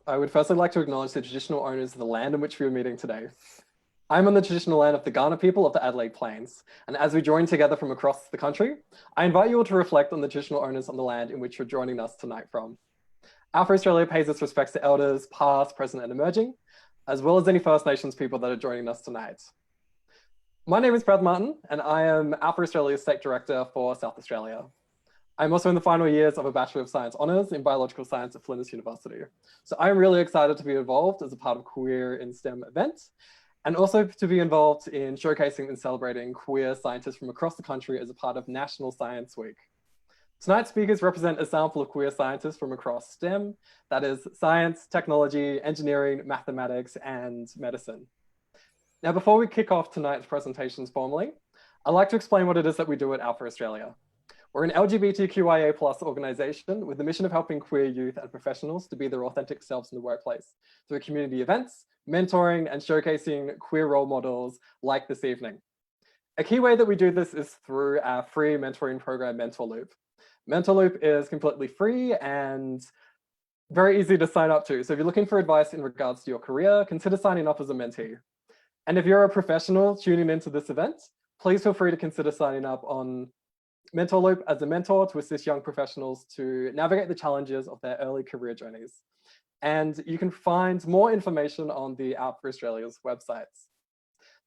I would firstly like to acknowledge the traditional owners of the land in which we are meeting today. I'm on the traditional land of the Kaurna people of the Adelaide Plains, and as we join together from across the country, I invite you all to reflect on the traditional owners on the land in which you're joining us tonight from. Alpha Australia pays its respects to elders, past, present, and emerging, as well as any First Nations people that are joining us tonight. My name is Brad Martin, and I am Alpha Australia's State Director for South Australia. I'm also in the final years of a Bachelor of Science Honours in Biological Science at Flinders University. So I'm really excited to be involved as a part of Queer in STEM events, and also to be involved in showcasing and celebrating queer scientists from across the country as a part of National Science Week. Tonight's speakers represent a sample of queer scientists from across STEM, that is science, technology, engineering, mathematics, and medicine. Now, before we kick off tonight's presentations formally, I'd like to explain what it is that we do at Alpha Australia. We're an LGBTQIA+ organisation with the mission of helping queer youth and professionals to be their authentic selves in the workplace through community events, mentoring, and showcasing queer role models like this evening. A key way that we do this is through our free mentoring program, Mentor Loop. Mentor Loop is completely free and very easy to sign up to. So if you're looking for advice in regards to your career, consider signing up as a mentee. And if you're a professional tuning into this event, please feel free to consider signing up on Mentor Loop as a mentor to assist young professionals to navigate the challenges of their early career journeys. And you can find more information on the Alpha Australia's websites.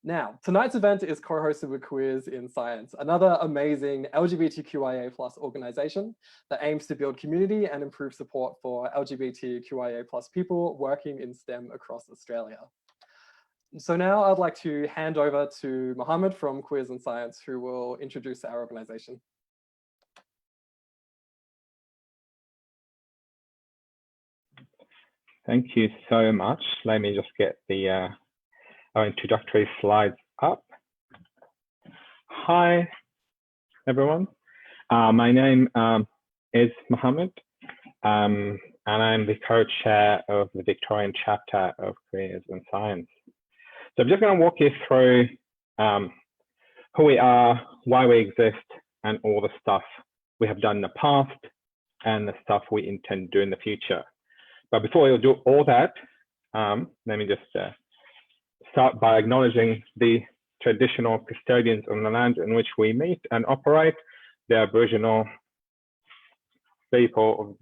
Now, tonight's event is co-hosted with Queers in Science, another amazing LGBTQIA+ organisation that aims to build community and improve support for LGBTQIA+ people working in STEM across Australia. So now I'd like to hand over to Mohammed from Queers in Science, who will introduce our organisation. Thank you so much. Let me just get the our introductory slides up. Hi, everyone. My name is Mohammed, and I'm the co-chair of the Victorian chapter of Queers in Science. So I'm just going to walk you through who we are, why we exist, and all the stuff we have done in the past and the stuff we intend to do in the future. But before we do all that, let me just start by acknowledging the traditional custodians on the land in which we meet and operate, the Aboriginal people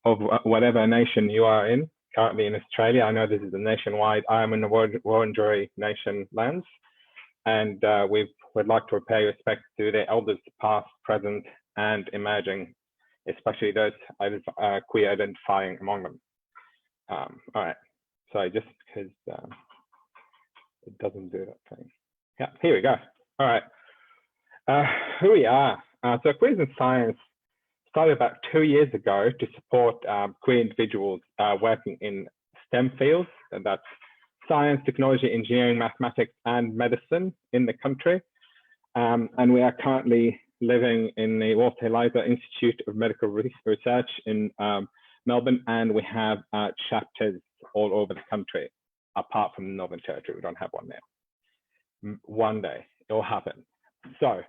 of whatever nation you are in. Currently in Australia, I know this is a nationwide. I am in the Wurundjeri Nation lands, and we would like to pay respect to their elders, past, present, and emerging, especially those queer identifying among them. All right, so just because it doesn't do that thing. Yeah, here we go. All right, who we are. So Queers in Science started about 2 years ago to support queer individuals working in STEM fields, and that's science, technology, engineering, mathematics, and medicine in the country. And we are currently living in the Walter Eliza Institute of Medical Research in Melbourne, and we have chapters all over the country, apart from the Northern Territory. We don't have one there. One day it will happen. So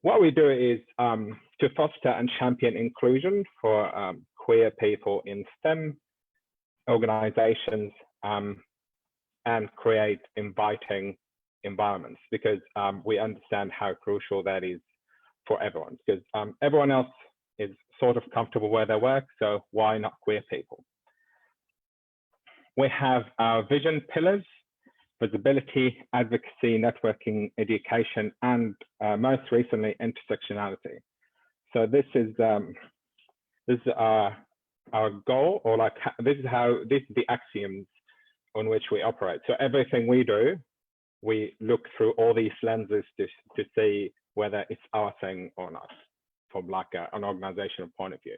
what we do is to foster and champion inclusion for queer people in STEM organizations and create inviting environments, because we understand how crucial that is for everyone, because everyone else is sort of comfortable where they work, so why not queer people? We have our vision pillars: visibility, advocacy, networking, education, and most recently, intersectionality. So this is our goal, or like this is the axioms on which we operate. So everything we do, we look through all these lenses to see whether it's our thing or not, from like an organizational point of view.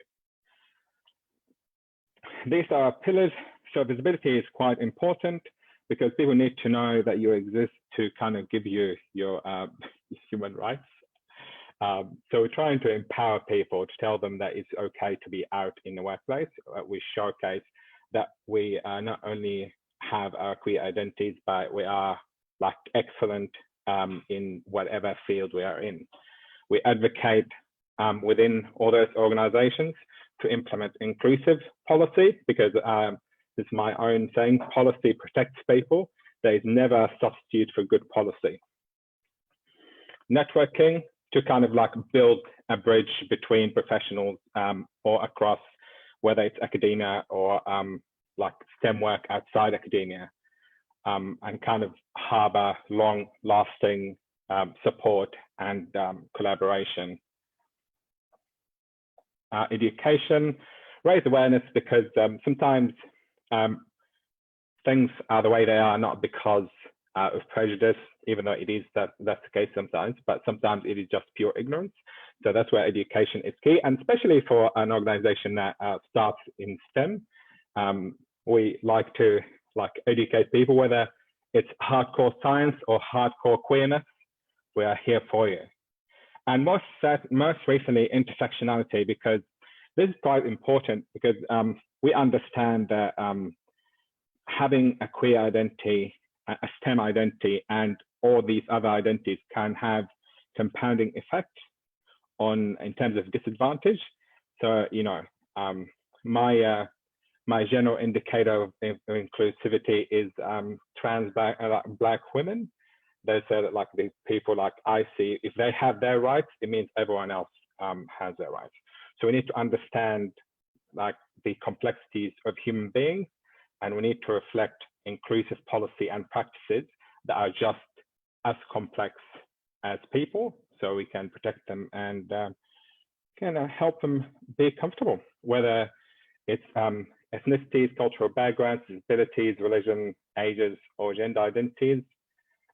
These are pillars. So visibility is quite important, because people need to know that you exist to kind of give you your human rights. So we're trying to empower people, to tell them that it's okay to be out in the workplace. We showcase that we not only have our queer identities, but we are like excellent in whatever field we are in. We advocate within all those organizations to implement inclusive policy, because this is my own saying, policy protects people. There is never a substitute for good policy. Networking to kind of like build a bridge between professionals or across, whether it's academia or like STEM work outside academia, and kind of harbor long-lasting support and collaboration. Education, raise awareness, because sometimes things are the way they are not because of prejudice, even though that's the case sometimes, but sometimes it is just pure ignorance. So that's where education is key, and especially for an organization that starts in STEM. We like to educate people, whether it's hardcore science or hardcore queerness, we are here for you. And most recently, intersectionality, because this is quite important, because we understand that having a queer identity, a STEM identity, and all these other identities can have compounding effect in terms of disadvantage. So, you know, my general indicator of inclusivity is trans black women. They say that like the people like I see, if they have their rights, it means everyone else has their rights. So we need to understand like the complexities of human beings, and we need to reflect inclusive policy and practices that are just as complex as people, so we can protect them and kind of help them be comfortable, whether it's ethnicities, cultural backgrounds, disabilities, religion, ages, or gender identities.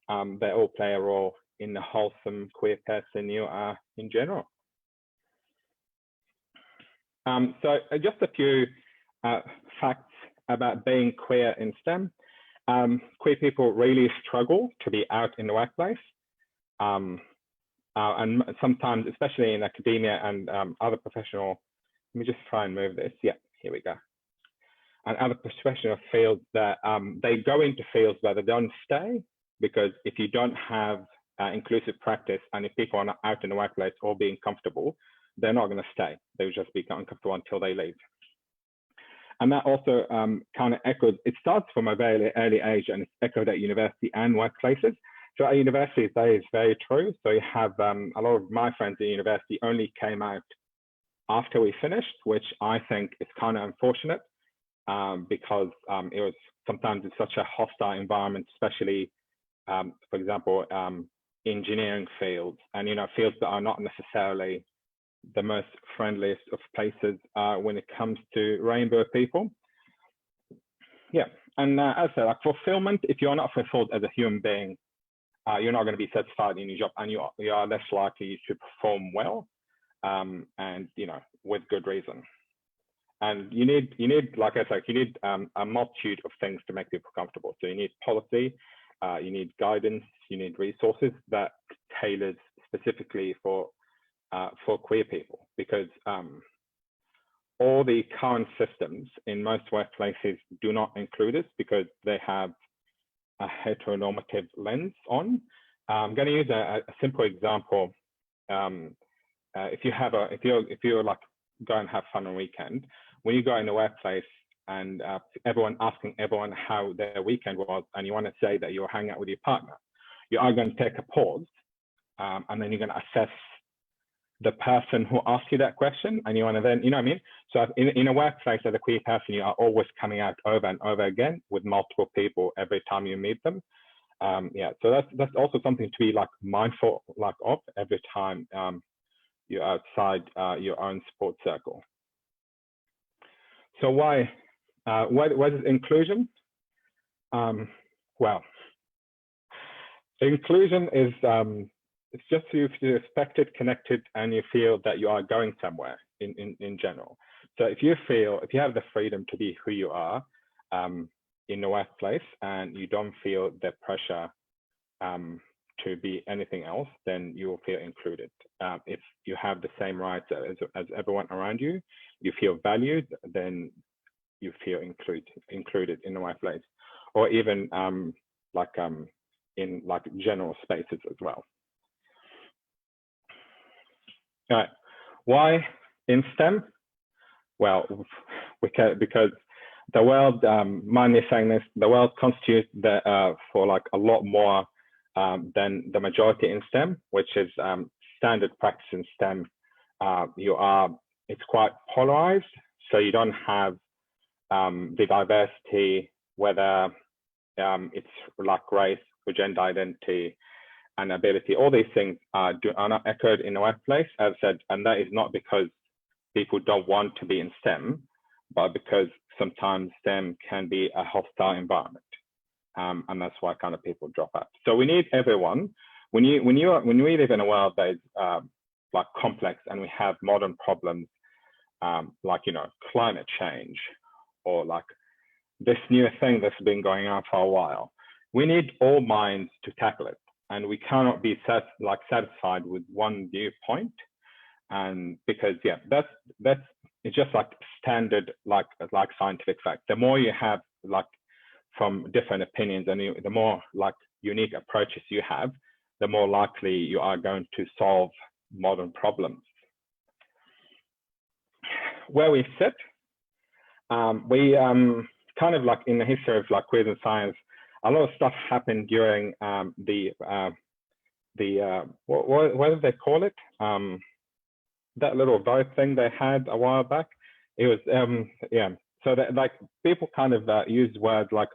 They all play a role in the wholesome queer person you are in general. So just a few facts about being queer in STEM. Queer people really struggle to be out in the workplace. And sometimes, especially in academia and other professional, let me just try and move this. Yeah, here we go. And other professional fields that they go into fields where they don't stay, because if you don't have inclusive practice, and if people are not out in the workplace or being comfortable, they're not going to stay. They will just be uncomfortable until they leave. And that also kind of echoes, it starts from a very early age, and it's echoed at university and workplaces. So at universities, that is very true. So you have a lot of my friends at university only came out after we finished, which I think is kind of unfortunate, because it was sometimes it's such a hostile environment, especially, for example, engineering fields, and, you know, fields that are not necessarily the most friendliest of places when it comes to rainbow people. Yeah, and as I said, like fulfillment, if you're not fulfilled as a human being, you're not going to be satisfied in your job, and you are less likely to perform well, and, you know, with good reason. And you need, like I said, you need a multitude of things to make people comfortable. So you need policy, you need guidance, you need resources that tailors specifically for queer people, because all the current systems in most workplaces do not include us, because they have a heteronormative lens on. I'm going to use a simple example. If you're like go and have fun on weekend, when you go in the workplace and asking everyone how their weekend was, and you want to say that you're hanging out with your partner, you are going to take a pause, and then you're going to assess the person who asked you that question, and you want to then, you know what I mean? So in a workplace as a queer person, you are always coming out over and over again with multiple people every time you meet them. Yeah, so that's also something to be like mindful of every time you're outside your own support circle. So what is inclusion? Well, inclusion is it's just you feel respected, connected, and you feel that you are going somewhere in general. So if you have the freedom to be who you are in the workplace, and you don't feel the pressure to be anything else, then you will feel included. If you have the same rights as everyone around you, you feel valued, then you feel included in the workplace, or even in like general spaces as well. All right, why in STEM? Well, because the world, mind me saying this, the world constitutes for like a lot more than the majority in STEM, which is standard practice in STEM. It's quite polarized, so you don't have the diversity, whether it's like race or gender identity and ability. All these things are not echoed in the workplace, as I said, and that is not because people don't want to be in STEM, but because sometimes STEM can be a hostile environment, and that's why kind of people drop out. So we need everyone. When we live in a world that is like complex, and we have modern problems like climate change, or like this new thing that's been going on for a while, we need all minds to tackle it, and we cannot be satisfied with one viewpoint. And because that's it's just like standard like scientific fact. The more you have like from different opinions, and the more like unique approaches you have, the more likely you are going to solve modern problems. Where we sit, we kind of like in the history of like queers and science, a lot of stuff happened during what did they call it? That little vote thing they had a while back. It was so that like people kind of used words like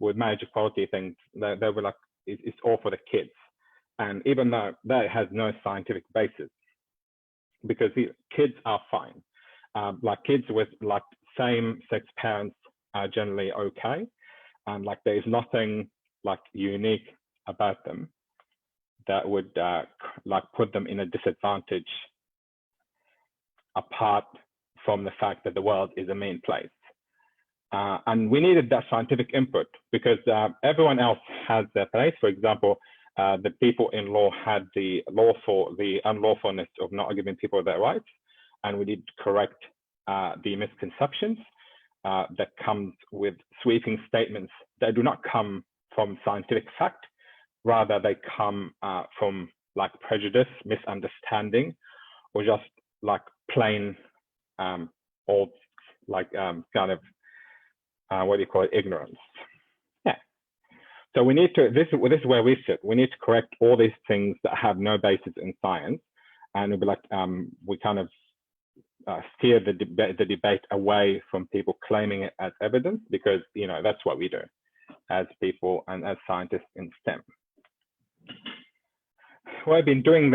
with marriage equality things, they were like it's all for the kids, and even though that has no scientific basis, because the kids are fine. Like kids with like same-sex parents are generally okay, and like there is nothing like unique about them that would like put them in a disadvantage apart from the fact that the world is a mean place. And we needed that scientific input because everyone else has their place. For example, the people in law had the unlawfulness of not giving people their rights, and we did correct the misconceptions that comes with sweeping statements that do not come from scientific fact. Rather, they come from like prejudice, misunderstanding, or just like plain old like kind of what do you call it, ignorance. Yeah. So we need to, this is where we sit. We need to correct all these things that have no basis in science, and we'll be like we kind of steer the debate away from people claiming it as evidence, because that's what we do as people and as scientists in STEM. What I've been doing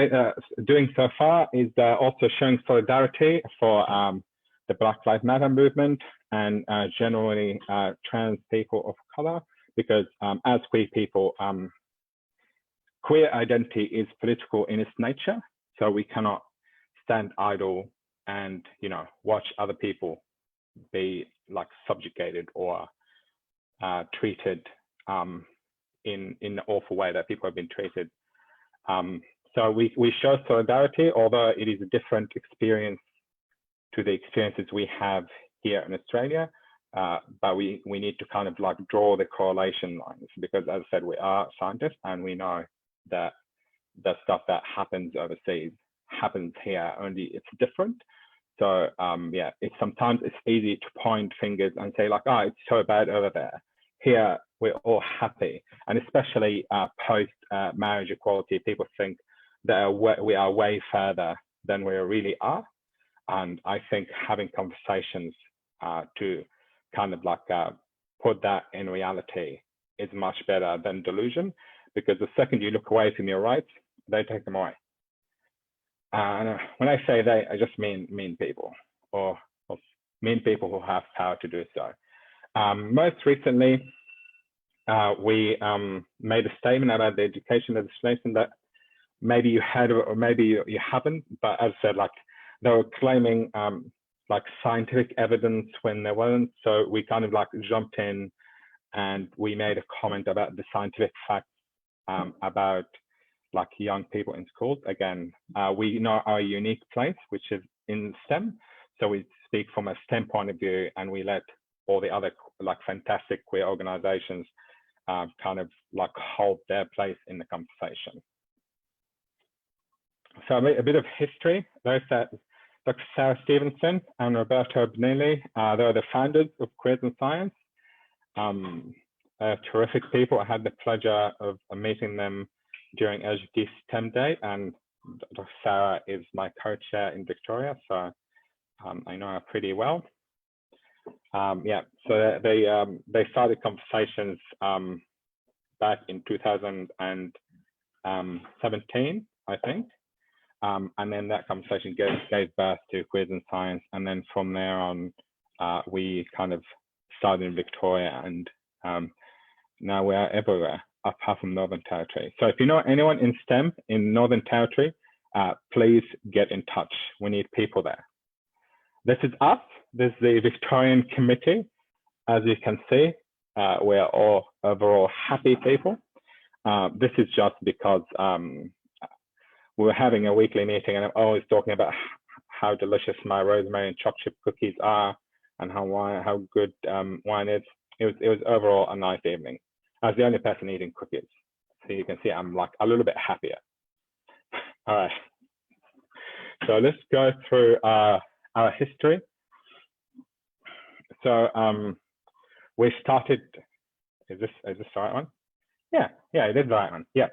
so far is also showing solidarity for the Black Lives Matter movement and generally trans people of color, because as queer people, queer identity is political in its nature, so we cannot stand idle and watch other people be like subjugated or treated in the awful way that people have been treated. So we show solidarity, although it is a different experience to the experiences we have here in Australia, but we need to kind of like draw the correlation lines, because as I said, we are scientists and we know that the stuff that happens overseas happens here, only it's different. So sometimes it's easy to point fingers and say like, it's so bad over there. Here, we're all happy. And especially post marriage equality, people think that we are way further than we really are. And I think having conversations to kind of like put that in reality is much better than delusion, because the second you look away from your rights, they take them away. And when I say they, I just mean mean people, or mean people who have power to do so. Most recently, we made a statement about the education legislation that maybe you had or maybe you haven't, but as I said, like they were claiming like scientific evidence when there wasn't. So we kind of like jumped in and we made a comment about the scientific facts about like young people in schools. Again, we know our unique place, which is in STEM. So we speak from a STEM point of view, and we let all the other like fantastic queer organizations kind of like hold their place in the conversation. So a bit of history. Those that Dr. Sarah Stevenson and Roberto Benelli. They're the founders of Queers in Science. Terrific people. I had the pleasure of meeting them during LGBT STEM Day, and Dr. Sarah is my co-chair in Victoria, so I know her pretty well. Yeah, so they started conversations back in 2017, I think. And then that conversation gave birth to Queers in Science. And then from there on, we kind of started in Victoria, and now we're everywhere apart from Northern Territory. So if you know anyone in STEM in Northern Territory, please get in touch. We need people there. This is us. This is the Victorian Committee. As you can see, we're all overall happy people. This is just because we were having a weekly meeting, and I'm always talking about how delicious my rosemary and chocolate chip cookies are, and how good wine is. It was overall a nice evening. I was the only person eating cookies, so you can see I'm like a little bit happier. All right, so let's go through our history. So we started. Is this the right one? Yeah, it is the right one. Yeah.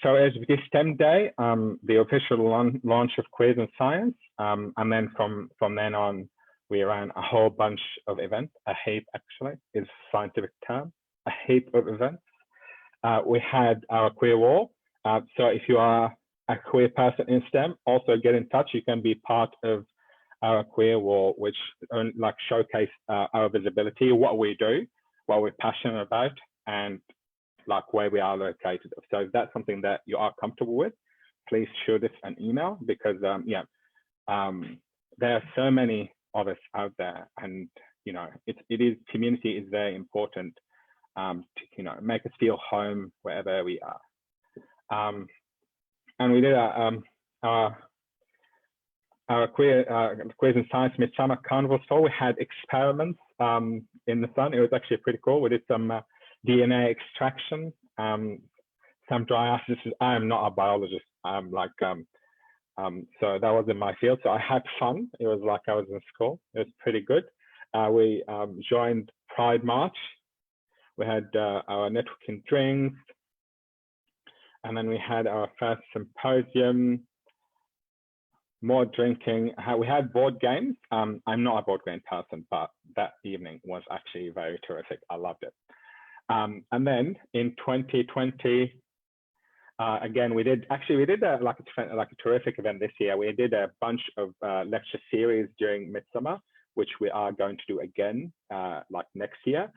So as with STEM Day, the official launch of Queers in Science, and then from then on, we ran a whole bunch of events. A heap, actually, is a scientific term. A heap of events. We had our queer wall. So if you are a queer person in STEM, also get in touch. You can be part of our queer wall, which like showcase our visibility, what we do, what we're passionate about, and like where we are located. So if that's something that you are comfortable with, please shoot us an email, because there are so many of us out there, and community is very important to make us feel home wherever we are. And we did our Queers in Science Midsummer Carnival Store. We had experiments in the sun. It was actually pretty cool. We did some DNA extraction, some dry ice. I am not a biologist. I'm like, so that wasn't my field. So I had fun. It was like I was in school. It was pretty good. We joined Pride March. We had our networking drinks, and then we had our first symposium. More drinking. We had board games. I'm not a board game person, but that evening was actually very terrific. I loved it. And then in 2020, again, we did like a terrific event this year. We did a bunch of lecture series during Midsummer, which we are going to do again like next year.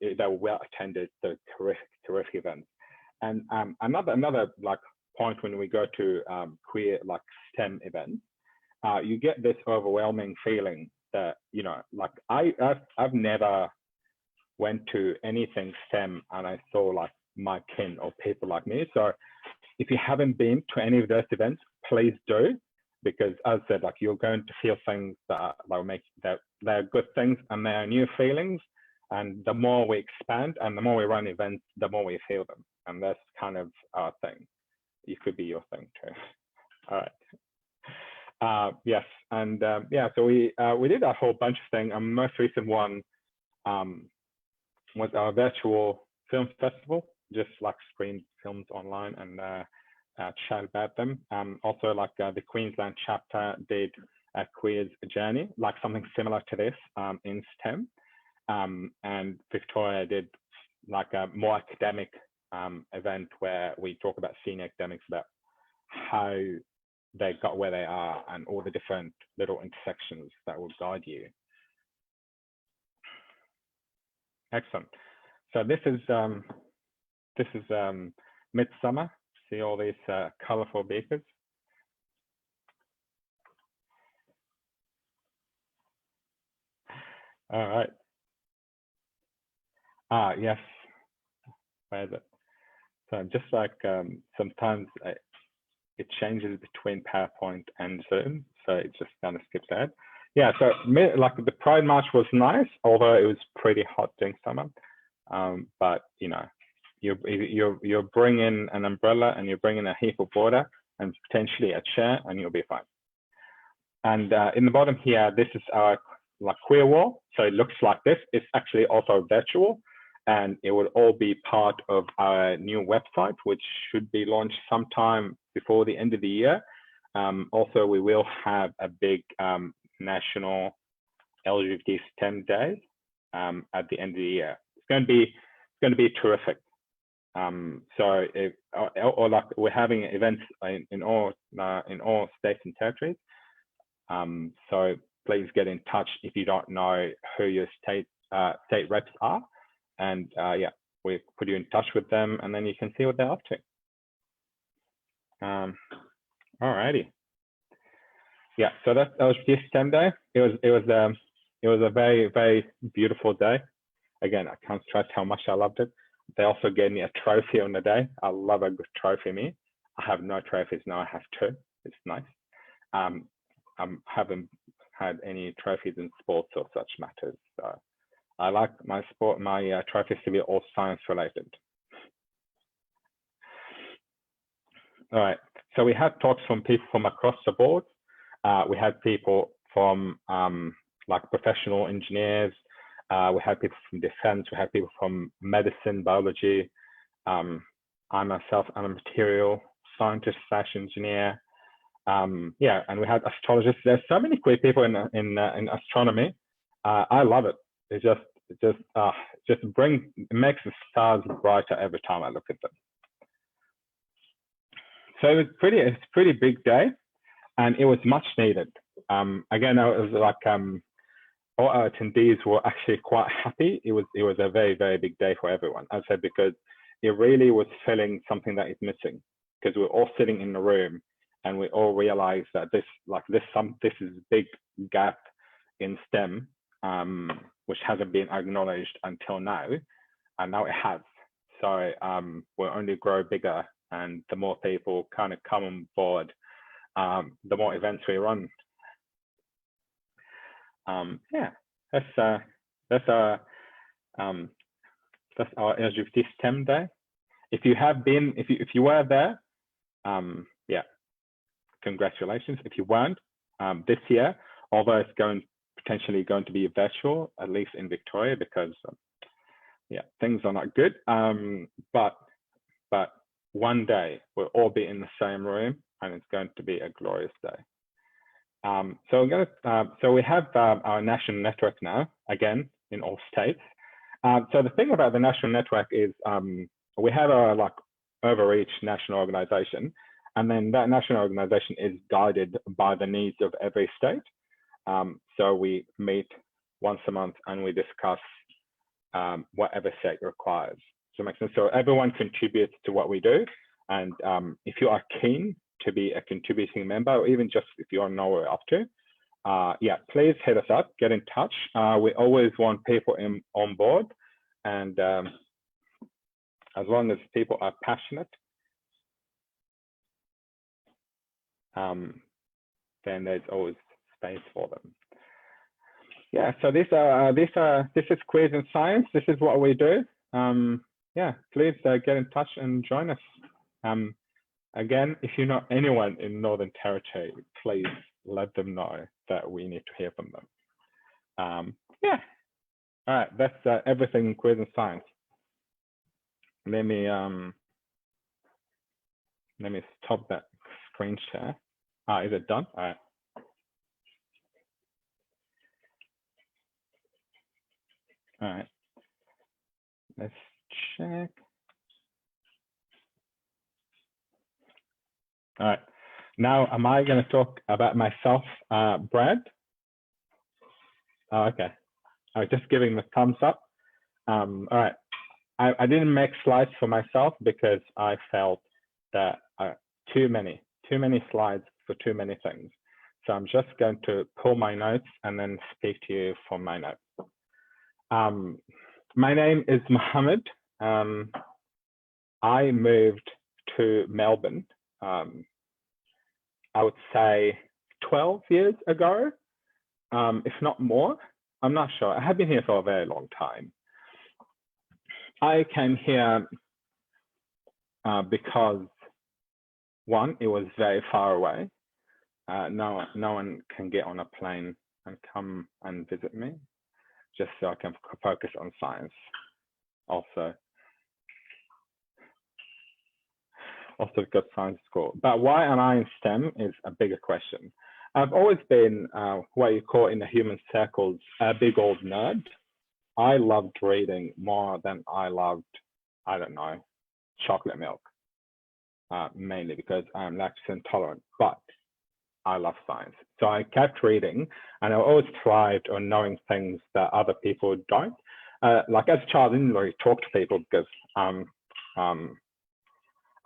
They were well attended, the terrific events. And another like point when we go to queer like STEM events, you get this overwhelming feeling that like I've never went to anything STEM and I saw like my kin or people like me. So if you haven't been to any of those events, please do, because as I said, like you're going to feel things that they're good things and they are new feelings. And the more we expand and the more we run events, the more we feel them. And that's kind of our thing. It could be your thing too. All right. Yes, and so we did a whole bunch of things. Our most recent one was our virtual film festival, just like screened films online and chat about them. Also, like the Queensland chapter did a Queers Journey, like something similar to this in STEM. And Victoria did like a more academic event where we talk about senior academics, about how they got where they are and all the different little intersections that will guide you. Excellent. So this is Midsummer. See all these colorful beakers. All right. Yes. Where is it? So just like sometimes it changes between PowerPoint and Zoom, so it just kind of skips ahead. Yeah, so like the Pride March was nice, although it was pretty hot during summer. But you bring in an umbrella and you bring in a heap of water and potentially a chair, and you'll be fine. And in the bottom here, this is our like queer wall. So it looks like this. It's actually also virtual, and it will all be part of our new website, which should be launched sometime before the end of the year. Also, we will have a big national LGBT STEM day at the end of the year. It's going to be terrific. So if, or like we're having events in all states and territories. So please get in touch if you don't know who your state reps are, and yeah, we put you in touch with them, and then you can see what they're up to. Alrighty. Yeah, so that was this STEM day. It was a very, very beautiful day. Again, I can't stress how much I loved it. They also gave me a trophy on the day. I love a good trophy. Me, I have no trophies now. I have two. It's nice. I haven't had any trophies in sports or such matters. So I like my trophies to be all science related. All right. So we had talks from people from across the board. We had people from like professional engineers. We had people from defense. We had people from medicine, biology. I myself am a material scientist / engineer. Yeah, and we had astrologists. There's so many queer people in astronomy. I love it. It makes the stars brighter every time I look at them. So it's a pretty big day, and it was much needed. Again, it was like all our attendees were actually quite happy. It was a very, very big day for everyone. I said, because it really was filling something that is missing, because we're all sitting in the room and we all realized that this is a big gap in STEM, which hasn't been acknowledged until now, and now it has. So we'll only grow bigger, and the more people kind of come on board, the more events we run. Yeah, that's our LGBT STEM day. If you were there, yeah, congratulations. If you weren't, this year, although it's potentially going to be virtual, at least in Victoria, because yeah, things are not good. But one day we'll all be in the same room, and it's going to be a glorious day. So we have our national network now, again, in all states. So the thing about the national network is we have a like overreach national organization, and then that national organization is guided by the needs of every state. So we meet once a month and we discuss whatever state requires. So it makes sense. So everyone contributes to what we do. And if you are keen to be a contributing member, or even just if you don't know what we're up to, yeah, please hit us up, get in touch. We always want people on board. And as long as people are passionate, then there's always space for them. Yeah, so this is Queers in Science. This is what we do. Yeah, please get in touch and join us. Again, if you know anyone in Northern Territory, please let them know that we need to hear from them. Yeah, all right, that's everything in Queers in Science. Let me stop that screen share. Is it done? All right. All right, let's check. All right, now am I going to talk about myself, Brad? Oh, okay, I was just giving the thumbs up. All right, I didn't make slides for myself because I felt that too many slides for too many things. So I'm just going to pull my notes and then speak to you from my notes. My name is Mohammed. I moved to Melbourne, I would say 12 years ago, if not more. I'm not sure. I have been here for a very long time. I came here because, one, it was very far away. no one can get on a plane and come and visit me, just so I can focus on science. Also because science is cool. But why am I in STEM is a bigger question. I've always been what you call in the human circles a big old nerd. I loved reading more than I loved, I don't know, chocolate milk, mainly because I'm lactose intolerant, but I love science. So I kept reading, and I always thrived on knowing things that other people don't. Like as a child, I didn't really talk to people because I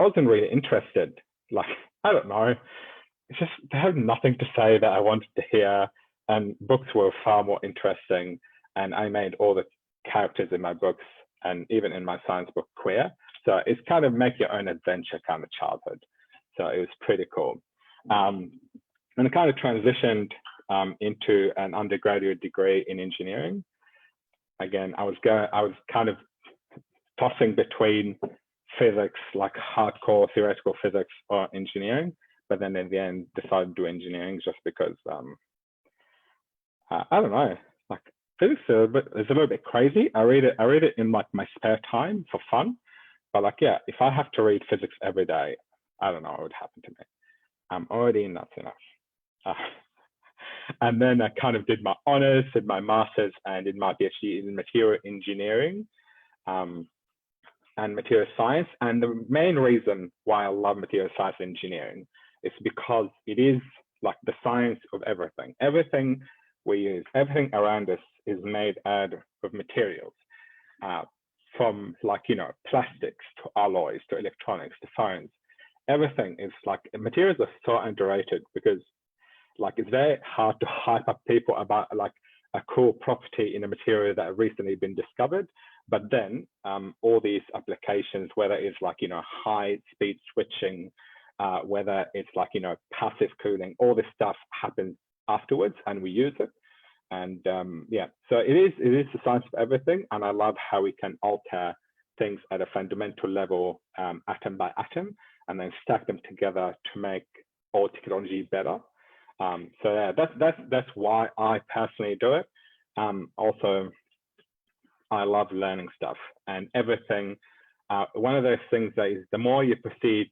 wasn't really interested. Like, I don't know, it's just they had nothing to say that I wanted to hear, and books were far more interesting. And I made all the characters in my books and even in my science book queer. So it's kind of make your own adventure kind of childhood. So it was pretty cool. And I kind of transitioned into an undergraduate degree in engineering. Again, I was kind of tossing between physics, like hardcore theoretical physics, or engineering, but then in the end decided to do engineering just because I don't know, like physics is a little bit crazy. I read it in like my spare time for fun, but like, yeah, if I have to read physics every day, I don't know what would happen to me. I'm already nuts enough. And then I kind of did my honors, did my master's, and did my PhD in material engineering and material science. And the main reason why I love material science engineering is because it is like the science of everything. Everything we use, everything around us is made out of materials, from like, you know, plastics to alloys to electronics to phones. Everything is like, materials are so underrated because like it's very hard to hype up people about like a cool property in a material that recently been discovered. But then all these applications, whether it's like, you know, high speed switching, whether it's like, you know, passive cooling, all this stuff happens afterwards and we use it. And yeah, so it is the science of everything. And I love how we can alter things at a fundamental level, atom by atom, and then stack them together to make all technology better. So yeah, that's why I personally do it. Also, I love learning stuff and everything. One of those things that is the more you proceed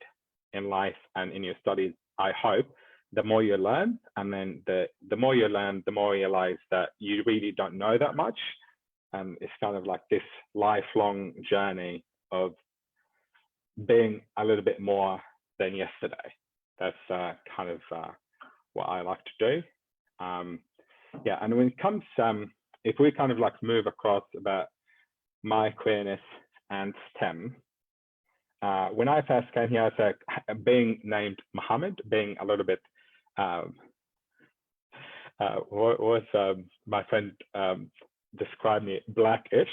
in life and in your studies, I hope, the more you learn. And then the more you learn, the more you realize that you really don't know that much. It's kind of like this lifelong journey of being a little bit more than yesterday. That's kind of what I like to do. Yeah, and when it comes, if we kind of like move across about my queerness and STEM, when I first came here, I was being named Mohammed, being a little bit, what was my friend described me blackish.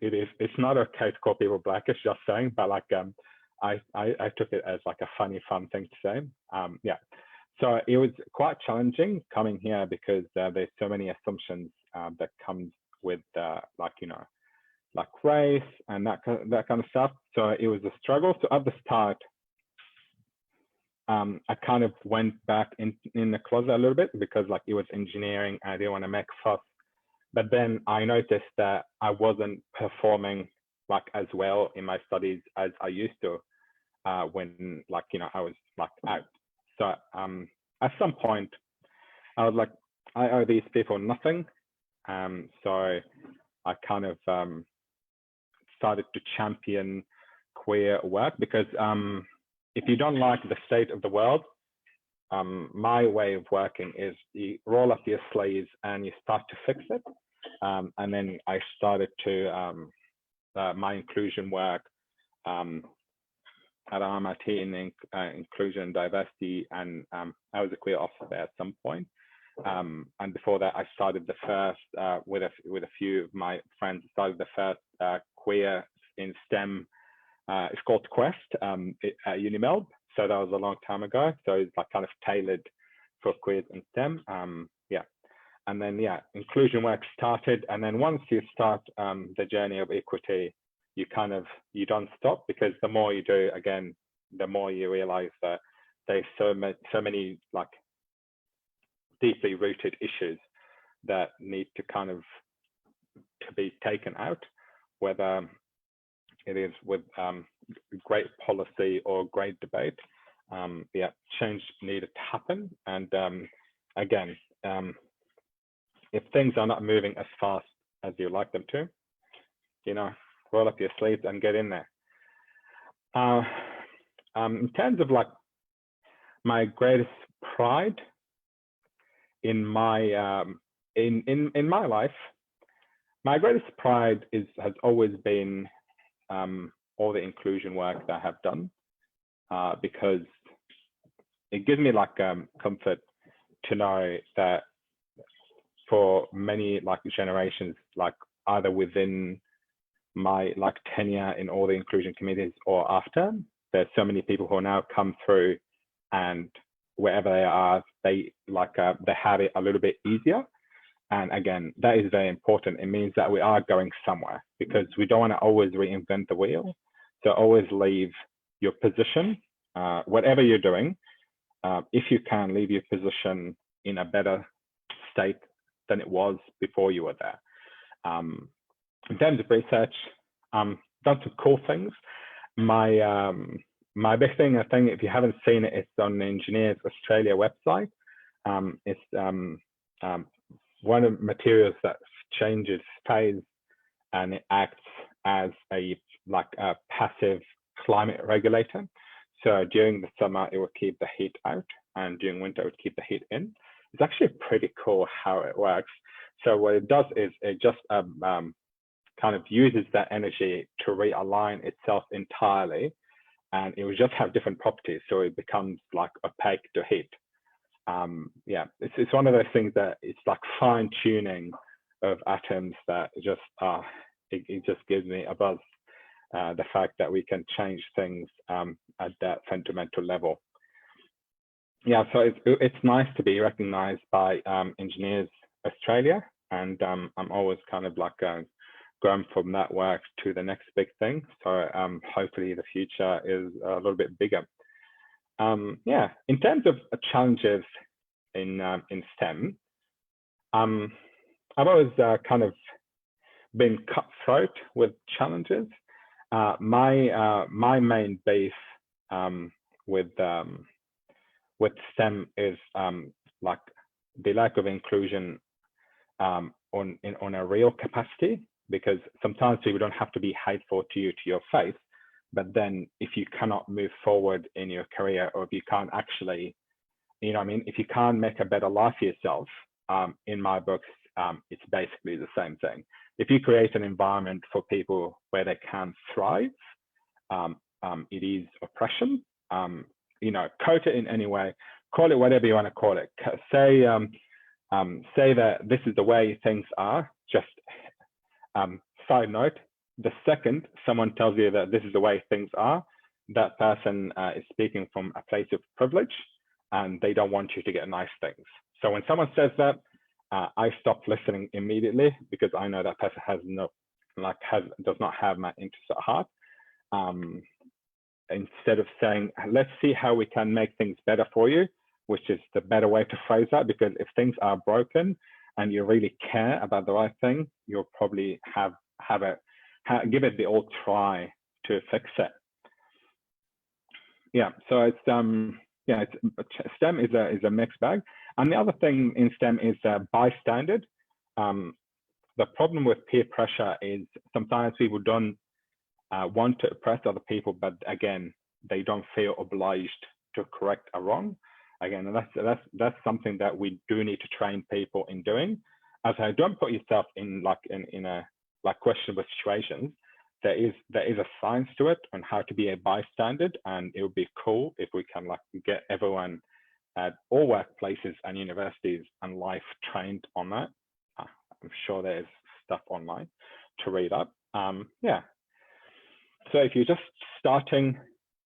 It's not okay to call people blackish, just saying, but like I took it as like a funny, fun thing to say. Yeah, so it was quite challenging coming here because there's so many assumptions that comes with like, you know, like race and that kind of stuff. So it was a struggle. So at the start, I kind of went back in the closet a little bit because like it was engineering. I didn't want to make fuss. But then I noticed that I wasn't performing like as well in my studies as I used to when like, you know, I was like out. So at some point I was like, I owe these people nothing. So I kind of started to champion queer work because if you don't like the state of the world, my way of working is you roll up your sleeves and you start to fix it. And then I started to my inclusion work at RMIT in inclusion and diversity, and I was a queer officer at some point. And before that, I started the first with a few of my friends. Started the first queer in STEM. It's called Quest at UniMelb. So that was a long time ago. So it's like kind of tailored for queers in STEM. Yeah, and then yeah, inclusion work started. And then once you start the journey of equity, you don't stop, because the more you do, again, the more you realize that there's so many like deeply rooted issues that need to kind of to be taken out, whether it is with great policy or great debate. Yeah, change needed to happen. And again, if things are not moving as fast as you like them to, you know, roll up your sleeves and get in there. In terms of like my greatest pride in my in my life, my greatest pride has always been all the inclusion work that I have done, because it gives me like comfort to know that for many like generations, like either within my like tenure in all the inclusion committees or after, there's so many people who now come through, and wherever they are, they like they have it a little bit easier. And again, that is very important. It means that we are going somewhere, because we don't want to always reinvent the wheel. So always leave your position, whatever you're doing, if you can, leave your position in a better state than it was before you were there. In terms of research, done some cool things. My big thing, I think, if you haven't seen it, it's on the Engineers Australia website. It's one of the materials that changes phase, and it acts as a passive climate regulator. So during the summer, it will keep the heat out, and during winter, it would keep the heat in. It's actually pretty cool how it works. So what it does is it just kind of uses that energy to realign itself entirely, and it will just have different properties. So it becomes like opaque to heat. Yeah, it's one of those things that it's like fine tuning of atoms that just it just gives me a buzz. The fact that we can change things at that fundamental level. Yeah, so it's nice to be recognised by Engineers Australia, and I'm always kind of like going from that work to the next big thing. So hopefully the future is a little bit bigger. Yeah, in terms of challenges in STEM, I've always kind of been cutthroat with challenges. My main beef with STEM is like the lack of inclusion on a real capacity, because sometimes people don't have to be hateful to you to your face, but then if you cannot move forward in your career, or if you can't actually, you know what I mean, if you can't make a better life for yourself, in my books, it's basically the same thing. If you create an environment for people where they can thrive, it is oppression. You know, coat it in any way, call it whatever you want to call it. Say that this is the way things are. Just side note, the second someone tells you that this is the way things are, that person is speaking from a place of privilege, and they don't want you to get nice things. So when someone says that, I stop listening immediately, because I know that person has does not have my interests at heart. Instead of saying, let's see how we can make things better for you, which is the better way to phrase that, because if things are broken and you really care about the right thing, you'll probably give it the old try to fix it. Yeah, so it's STEM is a mixed bag. And the other thing in STEM is bystander. The problem with peer pressure is sometimes people don't want to oppress other people, but again, they don't feel obliged to correct a wrong. Again, that's something that we do need to train people in doing. As I don't put yourself in a questionable situations. There is a science to it on how to be a bystander, and it would be cool if we can get everyone at all workplaces and universities and life trained on that. I'm sure there's stuff online to read up. Yeah. So if you're just starting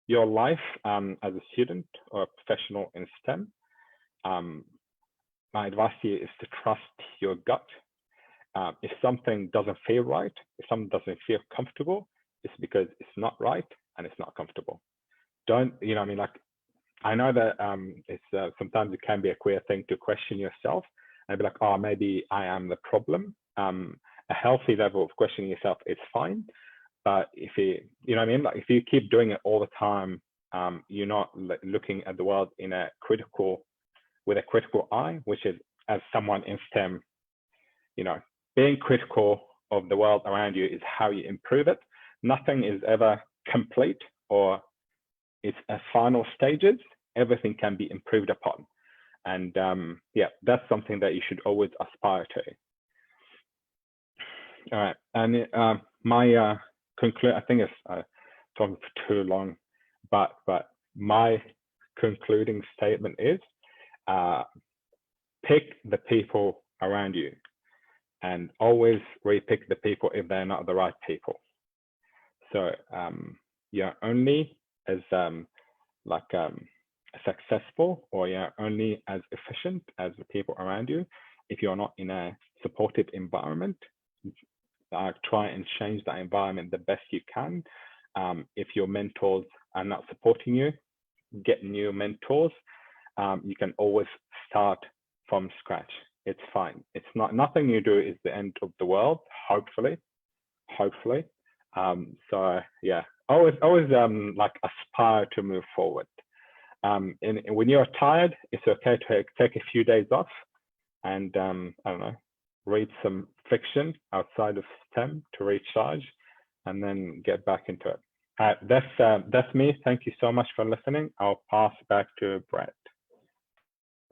your life as a student or a professional in STEM, my advice to you is to trust your gut. If something doesn't feel right, if something doesn't feel comfortable, it's because it's not right and it's not comfortable. Don't, I know that it's sometimes it can be a queer thing to question yourself and be like, oh, maybe I am the problem. A healthy level of questioning yourself is fine, but if you know what I mean, like if you keep doing it all the time, you're not looking at the world with a critical eye, which is as someone in STEM, you know, being critical of the world around you is how you improve it. Nothing is ever complete or it's a final stages. Everything can be improved upon. And yeah, that's something that you should always aspire to. All right, and my I think it's talking for too long, but my concluding statement is pick the people around you and always repick the people if they're not the right people. So you're only as successful, or you're only as efficient as the people around you if you're not in a supportive environment. Try and change that environment the best you can. If your mentors are not supporting you, get new mentors. You can always start from scratch. It's fine. It's nothing you do is the end of the world. Hopefully. So yeah, always like aspire to move forward. And when you're tired, it's okay to take a few days off and I don't know, read some fiction outside of STEM to recharge, and then get back into it. That's me. Thank you so much for listening. I'll pass back to Brett.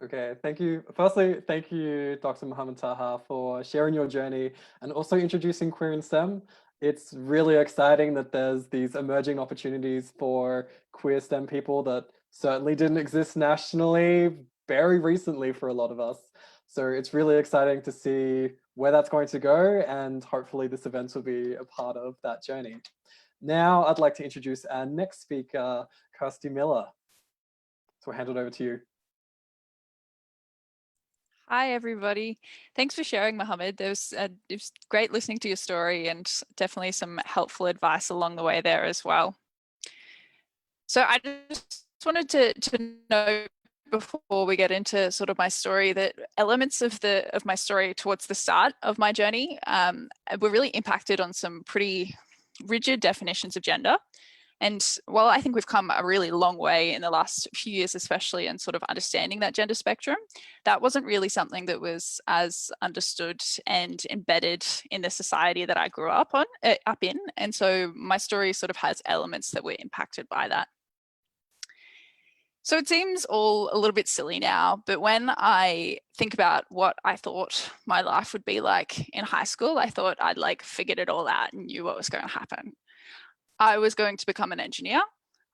Okay, thank you. Firstly, thank you, Dr. Mohammed Taha, for sharing your journey and also introducing Queer in STEM. It's really exciting that there's these emerging opportunities for queer STEM people that certainly didn't exist nationally very recently for a lot of us. So it's really exciting to see where that's going to go, and hopefully this event will be a part of that journey. Now I'd like to introduce our next speaker, Kirsty Miller. So I'll hand it over to you. Hi, everybody. Thanks for sharing, Mohammed. It was great listening to your story, and definitely some helpful advice along the way there as well. So I just wanted to know before we get into sort of my story that elements of my story towards the start of my journey were really impacted on some pretty rigid definitions of gender. And while I think we've come a really long way in the last few years, especially in sort of understanding that gender spectrum, that wasn't really something that was as understood and embedded in the society that I grew up in. And so my story sort of has elements that were impacted by that. So it seems all a little bit silly now, but when I think about what I thought my life would be like in high school, I thought I'd like figured it all out and knew what was going to happen. I was going to become an engineer.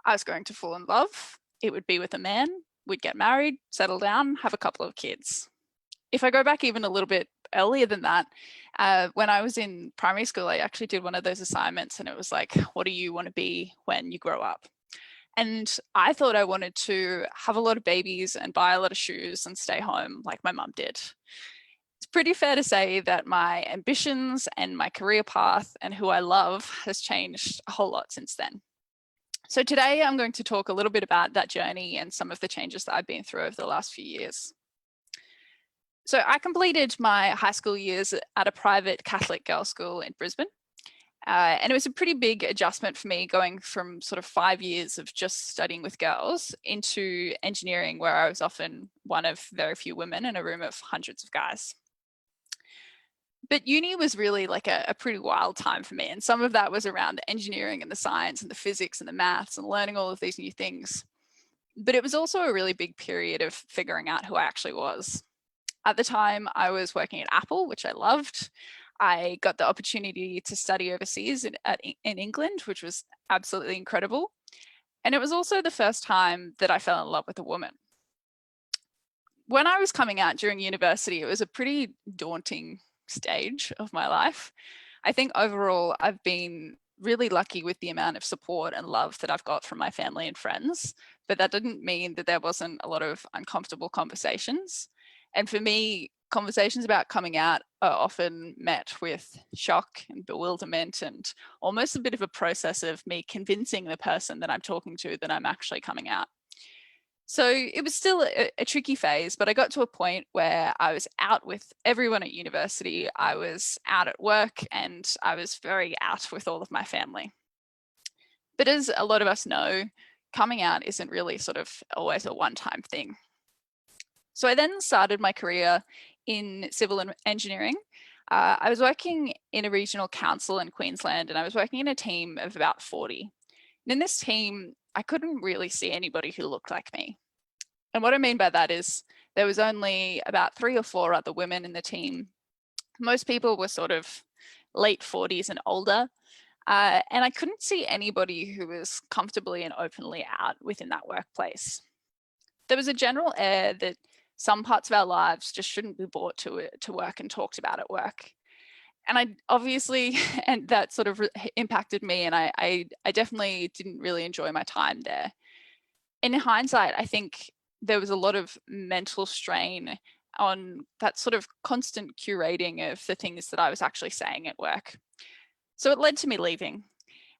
I was going to fall in love. It would be with a man. We'd get married, settle down, have a couple of kids. If I go back even a little bit earlier than that, when I was in primary school, I actually did one of those assignments, and it was like, what do you want to be when you grow up? And I thought I wanted to have a lot of babies and buy a lot of shoes and stay home like my mum did. It's pretty fair to say that my ambitions and my career path and who I love has changed a whole lot since then. So today I'm going to talk a little bit about that journey and some of the changes that I've been through over the last few years. So I completed my high school years at a private Catholic girls' school in Brisbane. And it was a pretty big adjustment for me going from sort of 5 years of just studying with girls into engineering, where I was often one of very few women in a room of hundreds of guys. But uni was really like a pretty wild time for me. And some of that was around the engineering and the science and the physics and the maths and learning all of these new things. But it was also a really big period of figuring out who I actually was. At the time, I was working at Apple, which I loved. I got the opportunity to study overseas in England, which was absolutely incredible. And it was also the first time that I fell in love with a woman. When I was coming out during university, it was a pretty daunting stage of my life. I think overall, I've been really lucky with the amount of support and love that I've got from my family and friends, but that didn't mean that there wasn't a lot of uncomfortable conversations. And for me, conversations about coming out are often met with shock and bewilderment and almost a bit of a process of me convincing the person that I'm talking to that I'm actually coming out. So it was still a tricky phase, but I got to a point where I was out with everyone at university, I was out at work, and I was very out with all of my family. But as a lot of us know, coming out isn't really sort of always a one-time thing. So I then started my career in civil engineering. I was working in a regional council in Queensland, and I was working in a team of about 40. And in this team, I couldn't really see anybody who looked like me. And what I mean by that is there was only about 3 or 4 other women in the team. Most people were sort of late 40s and older. And I couldn't see anybody who was comfortably and openly out within that workplace. There was a general air that some parts of our lives just shouldn't be brought to work and talked about at work. And I obviously, and that sort of impacted me, and I definitely didn't really enjoy my time there. In hindsight, I think there was a lot of mental strain on that sort of constant curating of the things that I was actually saying at work. So it led to me leaving.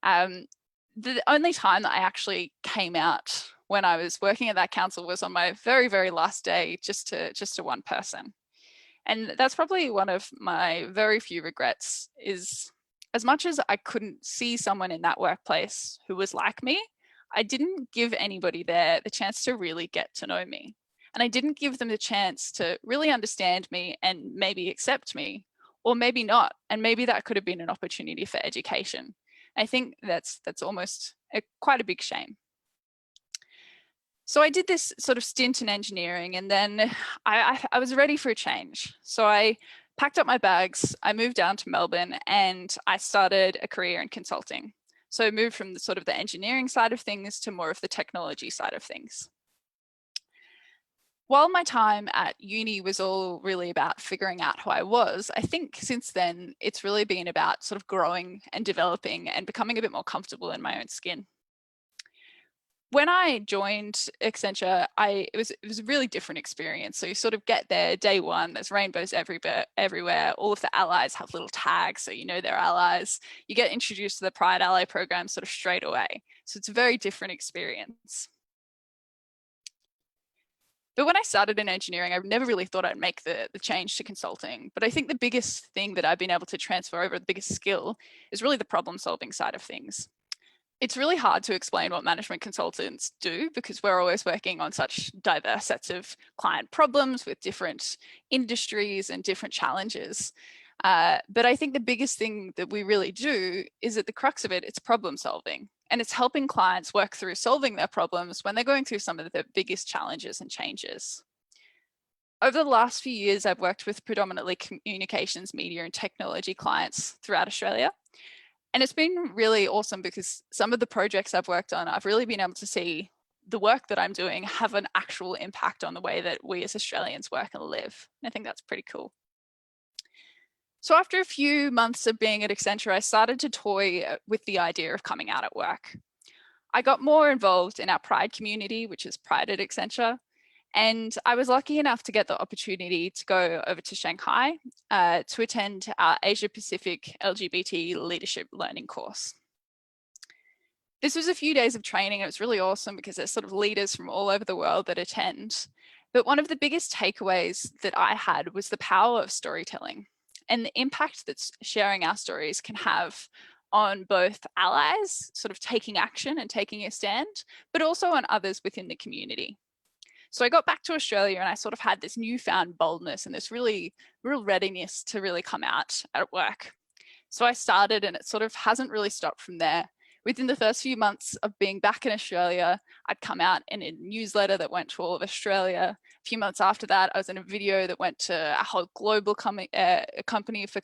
The only time that I actually came out when I was working at that council was on my very, very last day, just to one person. And that's probably one of my very few regrets, is as much as I couldn't see someone in that workplace who was like me, I didn't give anybody there the chance to really get to know me. And I didn't give them the chance to really understand me and maybe accept me, or maybe not. And maybe that could have been an opportunity for education. I think that's almost quite a big shame. So I did this sort of stint in engineering, and then I was ready for a change. So I packed up my bags, I moved down to Melbourne, and I started a career in consulting. So I moved from the sort of the engineering side of things to more of the technology side of things. While my time at uni was all really about figuring out who I was, I think since then it's really been about sort of growing and developing and becoming a bit more comfortable in my own skin. When I joined Accenture, it was a really different experience. So you sort of get there day one, there's rainbows everywhere. All of the allies have little tags, so you know they're allies. You get introduced to the Pride Ally program sort of straight away. So it's a very different experience. But when I started in engineering, I never really thought I'd make the change to consulting. But I think the biggest thing that I've been able to transfer over, the biggest skill, is really the problem solving side of things. It's really hard to explain what management consultants do because we're always working on such diverse sets of client problems with different industries and different challenges. But I think the biggest thing that we really do is at the crux of it, it's problem solving. And it's helping clients work through solving their problems when they're going through some of the biggest challenges and changes. Over the last few years, I've worked with predominantly communications, media, and technology clients throughout Australia. And it's been really awesome because some of the projects I've worked on, I've really been able to see the work that I'm doing have an actual impact on the way that we as Australians work and live. And I think that's pretty cool. So after a few months of being at Accenture, I started to toy with the idea of coming out at work. I got more involved in our Pride community, which is Pride at Accenture. And I was lucky enough to get the opportunity to go over to Shanghai to attend our Asia Pacific LGBT Leadership Learning course. This was a few days of training. It was really awesome because there's sort of leaders from all over the world that attend. But one of the biggest takeaways that I had was the power of storytelling and the impact that sharing our stories can have on both allies, sort of taking action and taking a stand, but also on others within the community. So I got back to Australia and I sort of had this newfound boldness and this real readiness to really come out at work. So I started, and it sort of hasn't really stopped from there. Within the first few months of being back in Australia, I'd come out in a newsletter that went to all of Australia. A few months after that, I was in a video that went to a whole global company for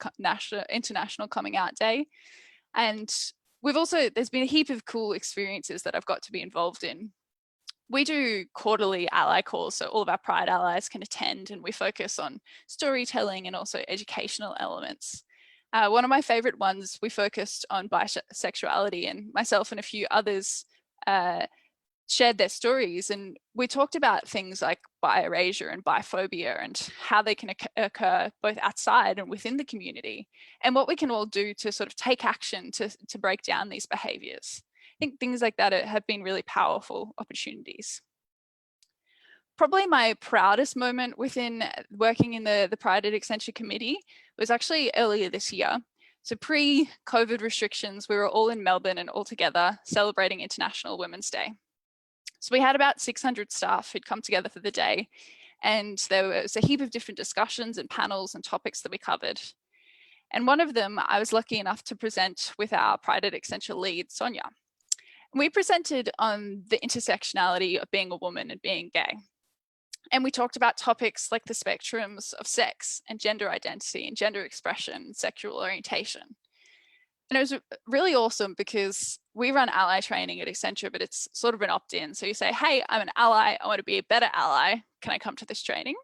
International Coming Out Day. And there's been a heap of cool experiences that I've got to be involved in. We do quarterly ally calls, so all of our Pride allies can attend, and we focus on storytelling and also educational elements. One of my favorite ones, we focused on bisexuality, and myself and a few others shared their stories, and we talked about things like bi-erasure and biphobia and how they can occur both outside and within the community, and what we can all do to sort of take action to break down these behaviors. I think things like that have been really powerful opportunities. probably my proudest moment within working in the Pride at Accenture committee was actually earlier this year. So pre-COVID restrictions, we were all in Melbourne and all together celebrating International Women's Day. So we had about 600 staff who'd come together for the day, and there was a heap of different discussions and panels and topics that we covered. And one of them, I was lucky enough to present with our Pride at Accenture lead, Sonia. And we presented on the intersectionality of being a woman and being gay. And we talked about topics like the spectrums of sex and gender identity and gender expression, sexual orientation. And it was really awesome because we run ally training at Accenture, but it's sort of an opt-in. So you say, hey, I'm an ally, I want to be a better ally. Can I come to this training?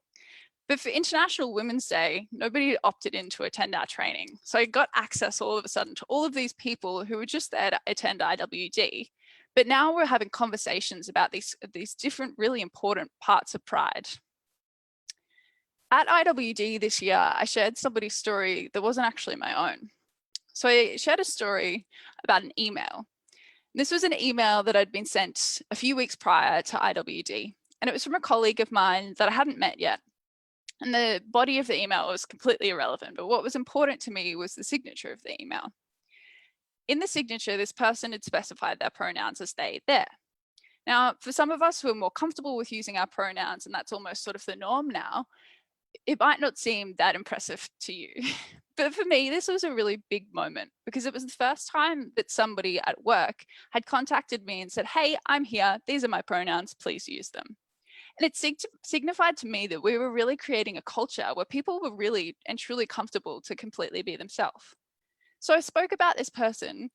But for International Women's Day, nobody opted in to attend our training. So I got access all of a sudden to all of these people who were just there to attend IWD. But now we're having conversations about these different really important parts of Pride. At IWD this year, I shared somebody's story that wasn't actually my own. So I shared a story about an email. This was an email that I'd been sent a few weeks prior to IWD, and it was from a colleague of mine that I hadn't met yet. And the body of the email was completely irrelevant, but what was important to me was the signature of the email. In the signature, this person had specified their pronouns as they, their. Now, for some of us who are more comfortable with using our pronouns, and that's almost sort of the norm now, it might not seem that impressive to you. But for me, this was a really big moment because it was the first time that somebody at work had contacted me and said, hey, I'm here, these are my pronouns, please use them. And it signified to me that we were really creating a culture where people were really and truly comfortable to completely be themselves. So I spoke about this person.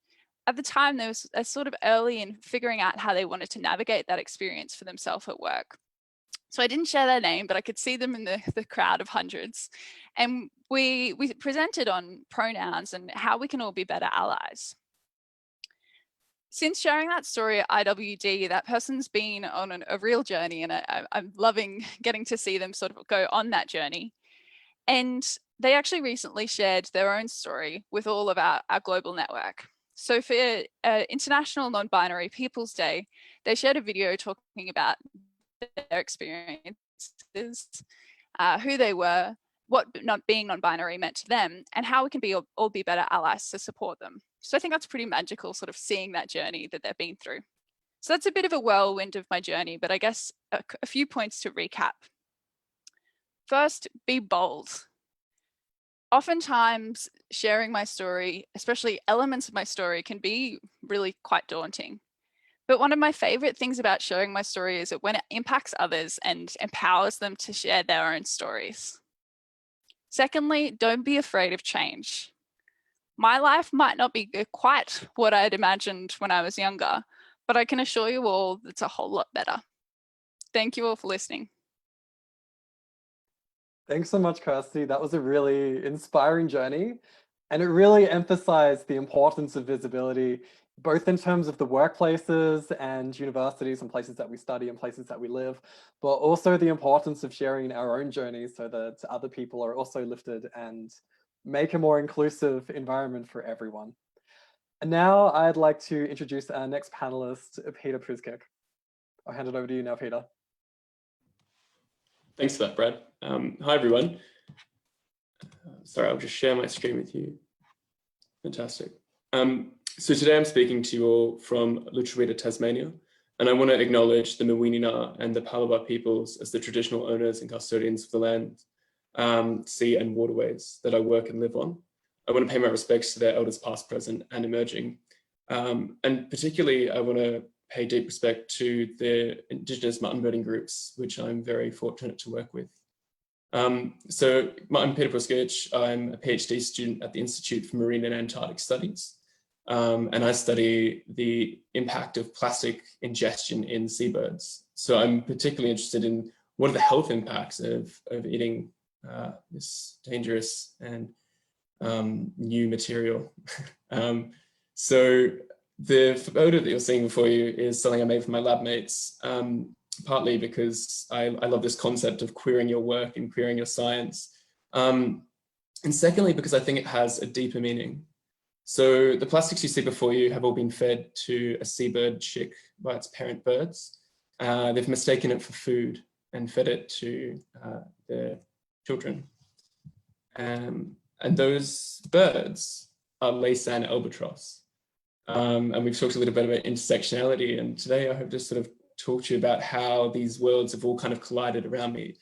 At the time, they was sort of early in figuring out how they wanted to navigate that experience for themselves at work. So I didn't share their name, but I could see them in the crowd of hundreds. And we presented on pronouns and how we can all be better allies. Since sharing that story at IWD, that person's been on a real journey, and I'm loving getting to see them sort of go on that journey. And they actually recently shared their own story with all of our global network. So for International Non-Binary People's Day, they shared a video talking about their experiences, who they were, what not being non-binary meant to them, and how we can all be better allies to support them. So I think that's pretty magical, sort of seeing that journey that they've been through. So that's a bit of a whirlwind of my journey, but I guess a few points to recap. First, be bold. Oftentimes, sharing my story, especially elements of my story, can be really quite daunting. But one of my favorite things about sharing my story is that when it impacts others and empowers them to share their own stories. Secondly, don't be afraid of change. My life might not be quite what I'd imagined when I was younger, but I can assure you all it's a whole lot better. Thank you all for listening. Thanks so much, Kirsty. That was a really inspiring journey, and it really emphasized the importance of visibility, both in terms of the workplaces and universities and places that we study and places that we live, but also the importance of sharing our own journeys so that other people are also lifted and make a more inclusive environment for everyone. And now I'd like to introduce our next panelist, Peter Priskik. I'll hand it over to you now, Peter. Thanks for that, Brad. Hi, everyone. Sorry, I'll just share my screen with you. Fantastic. So today I'm speaking to you all from Lutruwita, Tasmania, and I want to acknowledge the Muwinina and the Palawa peoples as the traditional owners and custodians of the land, sea and waterways that I work and live on. I want to pay my respects to their elders past, present and emerging. And particularly, I want to pay deep respect to the Indigenous mutton birding groups, which I'm very fortunate to work with. So I'm Peter Priskik. I'm a PhD student at the Institute for Marine and Antarctic Studies. And I study the impact of plastic ingestion in seabirds. So I'm particularly interested in what are the health impacts of eating this dangerous and new material. So the photo that you're seeing before you is something I made for my lab mates, partly because I love this concept of queering your work and queering your science. And secondly, because I think it has a deeper meaning. So the plastics you see before you have all been fed to a seabird chick by its parent birds. They've mistaken it for food. and fed it to their children. And those birds are Laysan albatross. And we've talked a little bit about intersectionality, and today I hope to sort of talk to you about how these worlds have all kind of collided around me.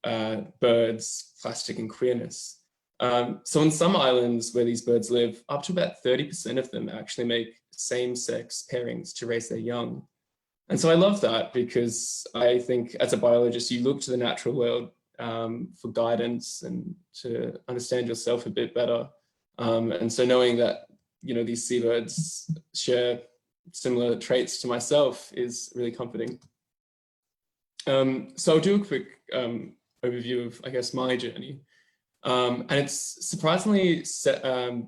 Birds, plastic, and queerness. So on some islands where these birds live, up to about 30% of them actually make same-sex pairings to raise their young. And so I love that, because I think as a biologist, you look to the natural world for guidance and to understand yourself a bit better. And so knowing that, you know, these seabirds share similar traits to myself is really comforting. So I'll do a quick overview of, I guess, my journey. And it's surprisingly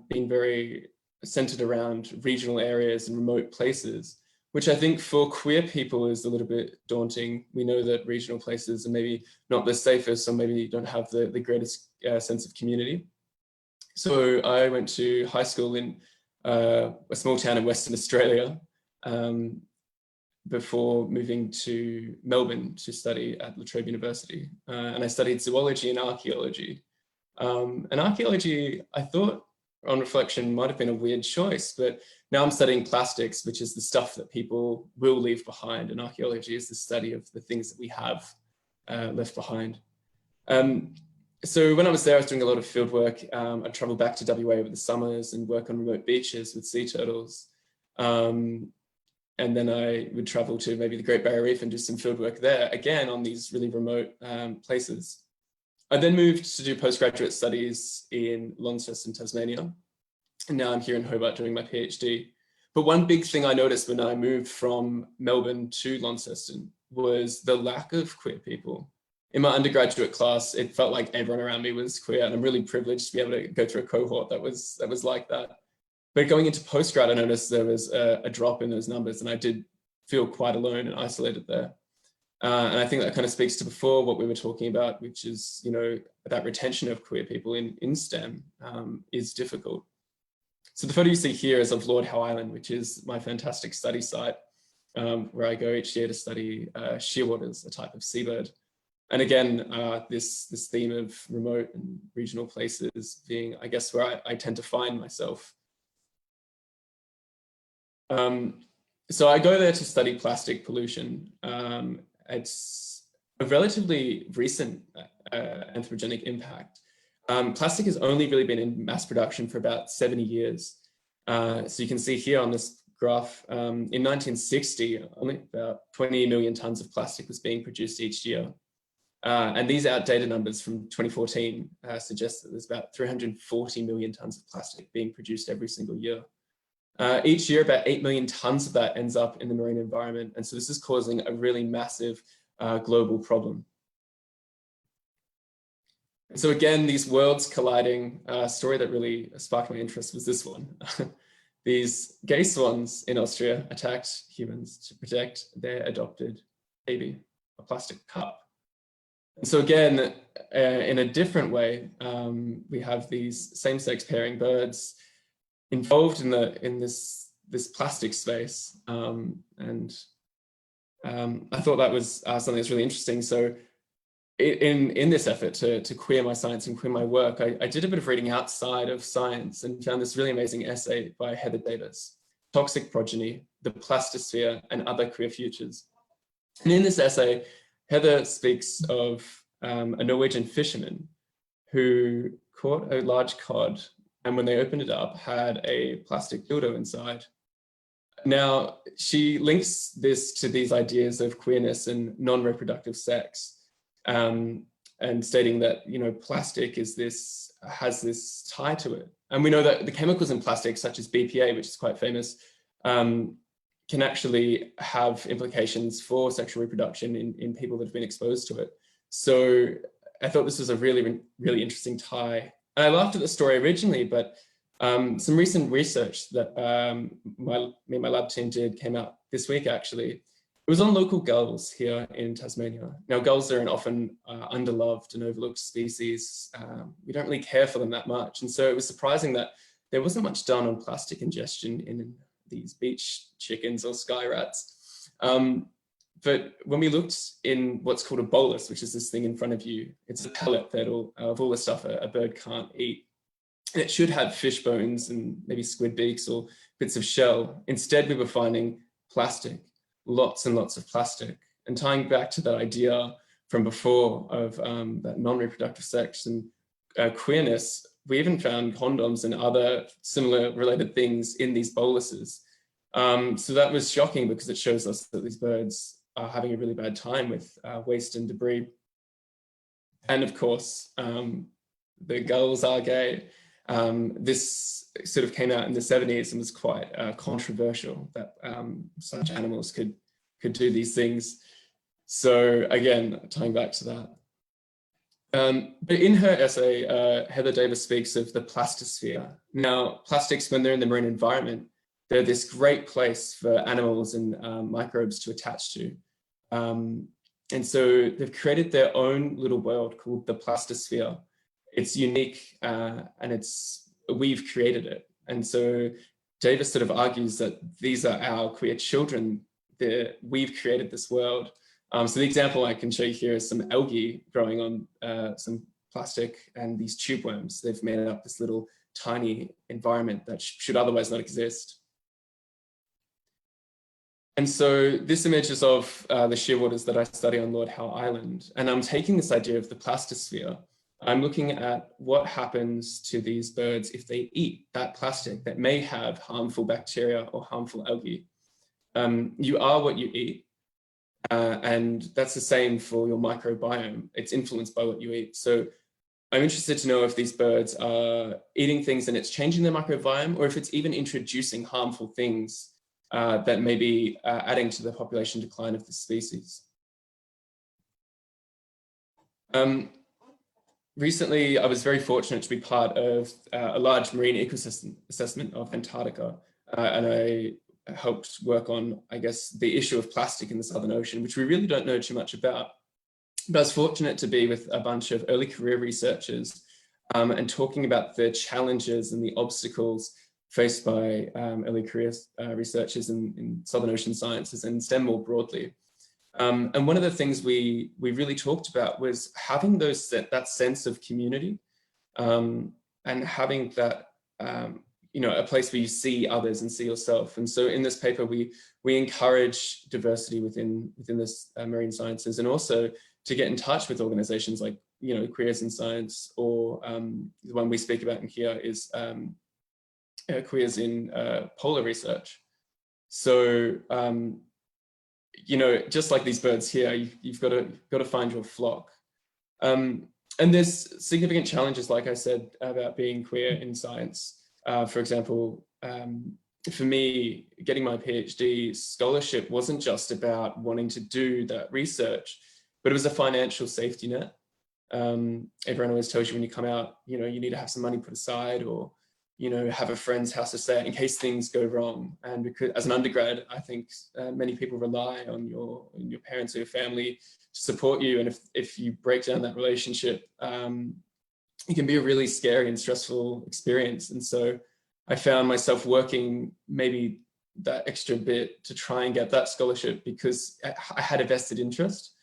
been very centered around regional areas and remote places, which I think for queer people is a little bit daunting. We know that regional places are maybe not the safest, or maybe don't have the greatest sense of community. So I went to high school in a small town in Western Australia before moving to Melbourne to study at La Trobe University. And I studied zoology and archaeology. And archaeology, I thought on reflection, might have been a weird choice, but now I'm studying plastics, which is the stuff that people will leave behind. And archaeology is the study of the things that we have left behind. So when I was there, I was doing a lot of field work. I'd travel back to WA over the summers and work on remote beaches with sea turtles. And then I would travel to maybe the Great Barrier Reef and do some field work there, again, on these really remote places. I then moved to do postgraduate studies in Launceston, Tasmania. And now I'm here in Hobart doing my PhD. But one big thing I noticed when I moved from Melbourne to Launceston was the lack of queer people. In my undergraduate class, it felt like everyone around me was queer, and I'm really privileged to be able to go through a cohort that was like that. But going into postgrad, I noticed there was a drop in those numbers, and I did feel quite alone and isolated there. And I think that kind of speaks to before what we were talking about, which is, you know, that retention of queer people in STEM is difficult. So the photo you see here is of Lord Howe Island, which is my fantastic study site, where I go each year to study shearwaters, a type of seabird. And again, this theme of remote and regional places being, I guess, where I tend to find myself. So I go there to study plastic pollution. It's a relatively recent anthropogenic impact. Plastic has only really been in mass production for about 70 years. So you can see here on this graph, in 1960, only about 20 million tons of plastic was being produced each year. And these outdated numbers from 2014 suggest that there's about 340 million tons of plastic being produced every single year. Each year, about 8 million tons of that ends up in the marine environment. And so this is causing a really massive global problem. And so again, these worlds colliding, a story that really sparked my interest was this one. These gay swans in Austria attacked humans to protect their adopted baby, a plastic cup. And so again, in a different way, we have these same-sex pairing birds involved in this plastic space, and I thought that was something that's really interesting. So in this effort to queer my science and queer my work, I did a bit of reading outside of science and found this really amazing essay by Heather Davis, Toxic Progeny, the Plastosphere and Other Queer Futures. And in this essay, Heather speaks of a Norwegian fisherman who caught a large cod, and when they opened it up, had a plastic dildo inside. Now, she links this to these ideas of queerness and non-reproductive sex, and stating that, you know, plastic has this tie to it. And we know that the chemicals in plastic, such as BPA, which is quite famous, can actually have implications for sexual reproduction in people that have been exposed to it. So I thought this was a really, really interesting tie. And I laughed at the story originally, but some recent research that me and my lab team did came out this week, actually. It was on local gulls here in Tasmania. Now, gulls are an often underloved and overlooked species. We don't really care for them that much. And so it was surprising that there wasn't much done on plastic ingestion in these beach chickens or sky rats. But when we looked in what's called a bolus, which is this thing in front of you, it's a pellet of all the stuff a bird can't eat. And it should have fish bones and maybe squid beaks or bits of shell. Instead, we were finding plastic, lots and lots of plastic. And tying back to that idea from before of that non-reproductive sex and queerness, we even found condoms and other similar related things in these boluses. So that was shocking because it shows us that these birds are having a really bad time with waste and debris. And of course, the gulls are gay. This sort of came out in the 70s and was quite controversial that such animals could do these things. So again, tying back to that. But in her essay, Heather Davis speaks of the plastosphere. Now, plastics, when they're in the marine environment, they're this great place for animals and microbes to attach to. And so they've created their own little world called the plastosphere. It's unique and we've created it. And so Davis sort of argues that these are our queer children. We've created this world. So the example I can show you here is some algae growing on some plastic and these tube worms. They've made up this little tiny environment that should otherwise not exist. And so this image is of the shearwaters that I study on Lord Howe Island. And I'm taking this idea of the plastosphere. I'm looking at what happens to these birds if they eat that plastic that may have harmful bacteria or harmful algae. You are what you eat. And that's the same for your microbiome. It's influenced by what you eat. So I'm interested to know if these birds are eating things and it's changing their microbiome, or if it's even introducing harmful things that may be adding to the population decline of the species. Recently, I was very fortunate to be part of a large marine ecosystem assessment of Antarctica, and I helped work on, I guess, the issue of plastic in the Southern Ocean, which we really don't know too much about. But I was fortunate to be with a bunch of early career researchers and talking about the challenges and the obstacles faced by early career researchers in Southern Ocean sciences and STEM more broadly. And one of the things we really talked about was having that sense of community and having that, a place where you see others and see yourself. And so in this paper, we encourage diversity within this marine sciences, and also to get in touch with organizations like, Queers in Science, or the one we speak about in here is Queers in Polar Research. So, just like these birds here, you've got to find your flock. And there's significant challenges, like I said, about being queer in science. For example, for me, getting my PhD scholarship wasn't just about wanting to do that research, but it was a financial safety net. Everyone always tells you when you come out, you need to have some money put aside, or have a friend's house to stay at in case things go wrong. And because as an undergrad, I think many people rely on your parents or your family to support you. And if you break down that relationship, it can be a really scary and stressful experience. And so I found myself working maybe that extra bit to try and get that scholarship because I had a vested interest.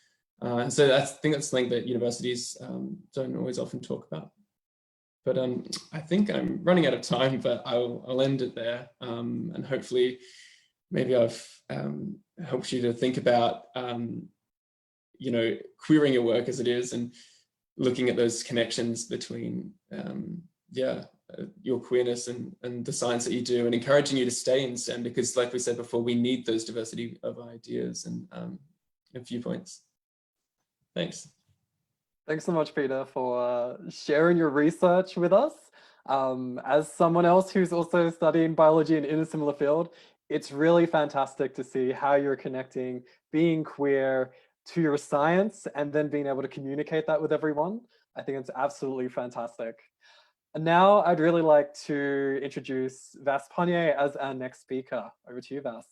So I think that's something that universities don't always often talk about. But I think I'm running out of time, but I'll end it there. And hopefully maybe I've helped you to think about, queering your work as it is, and looking at those connections between, your queerness and the science that you do, and encouraging you to stay in STEM, because like we said before, we need those diversity of ideas and viewpoints. Thanks. Thanks so much, Peter, for sharing your research with us. As someone else who's also studying biology and in a similar field, it's really fantastic to see how you're connecting being queer to your science and then being able to communicate that with everyone. I think it's absolutely fantastic. And now I'd really like to introduce Vas Panier as our next speaker. Over to you, Vas.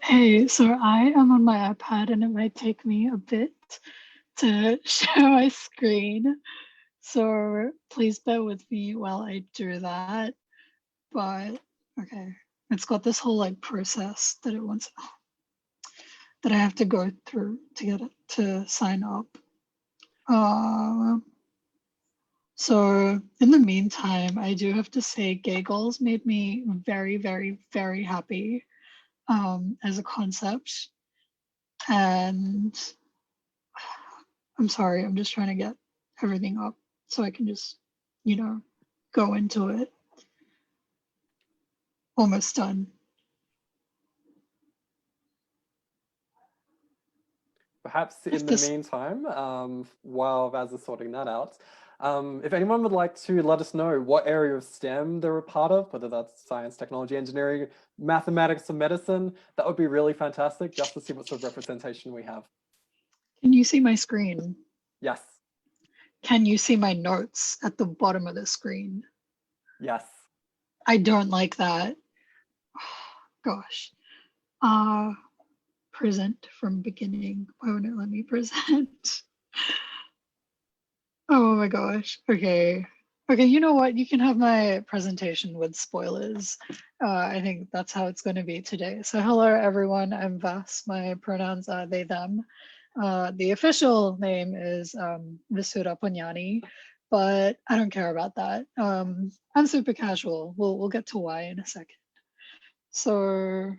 Hey, so I am on my iPad and it might take me a bit to share my screen. So please bear with me while I do that. But okay, it's got this whole process that it wants. that I have to go through to get it to sign up. So in the meantime, I do have to say gay goals made me very, very, very happy as a concept. And I'm sorry, I'm just trying to get everything up so I can just, go into it. Almost done. Perhaps in the meantime, while Vaz is sorting that out, if anyone would like to let us know what area of STEM they're a part of, whether that's science, technology, engineering, mathematics, or medicine, that would be really fantastic, just to see what sort of representation we have. Can you see my screen? Yes. Can you see my notes at the bottom of the screen? Yes. I don't like that. Gosh. Present from beginning. Why wouldn't it let me present? Oh my gosh. Okay. Okay, you know what? You can have my presentation with spoilers. I think that's how it's going to be today. So hello, everyone. I'm Vas. My pronouns are they, them. The official name is Visudha Punyani, but I don't care about that. I'm super casual. We'll get to why in a second. So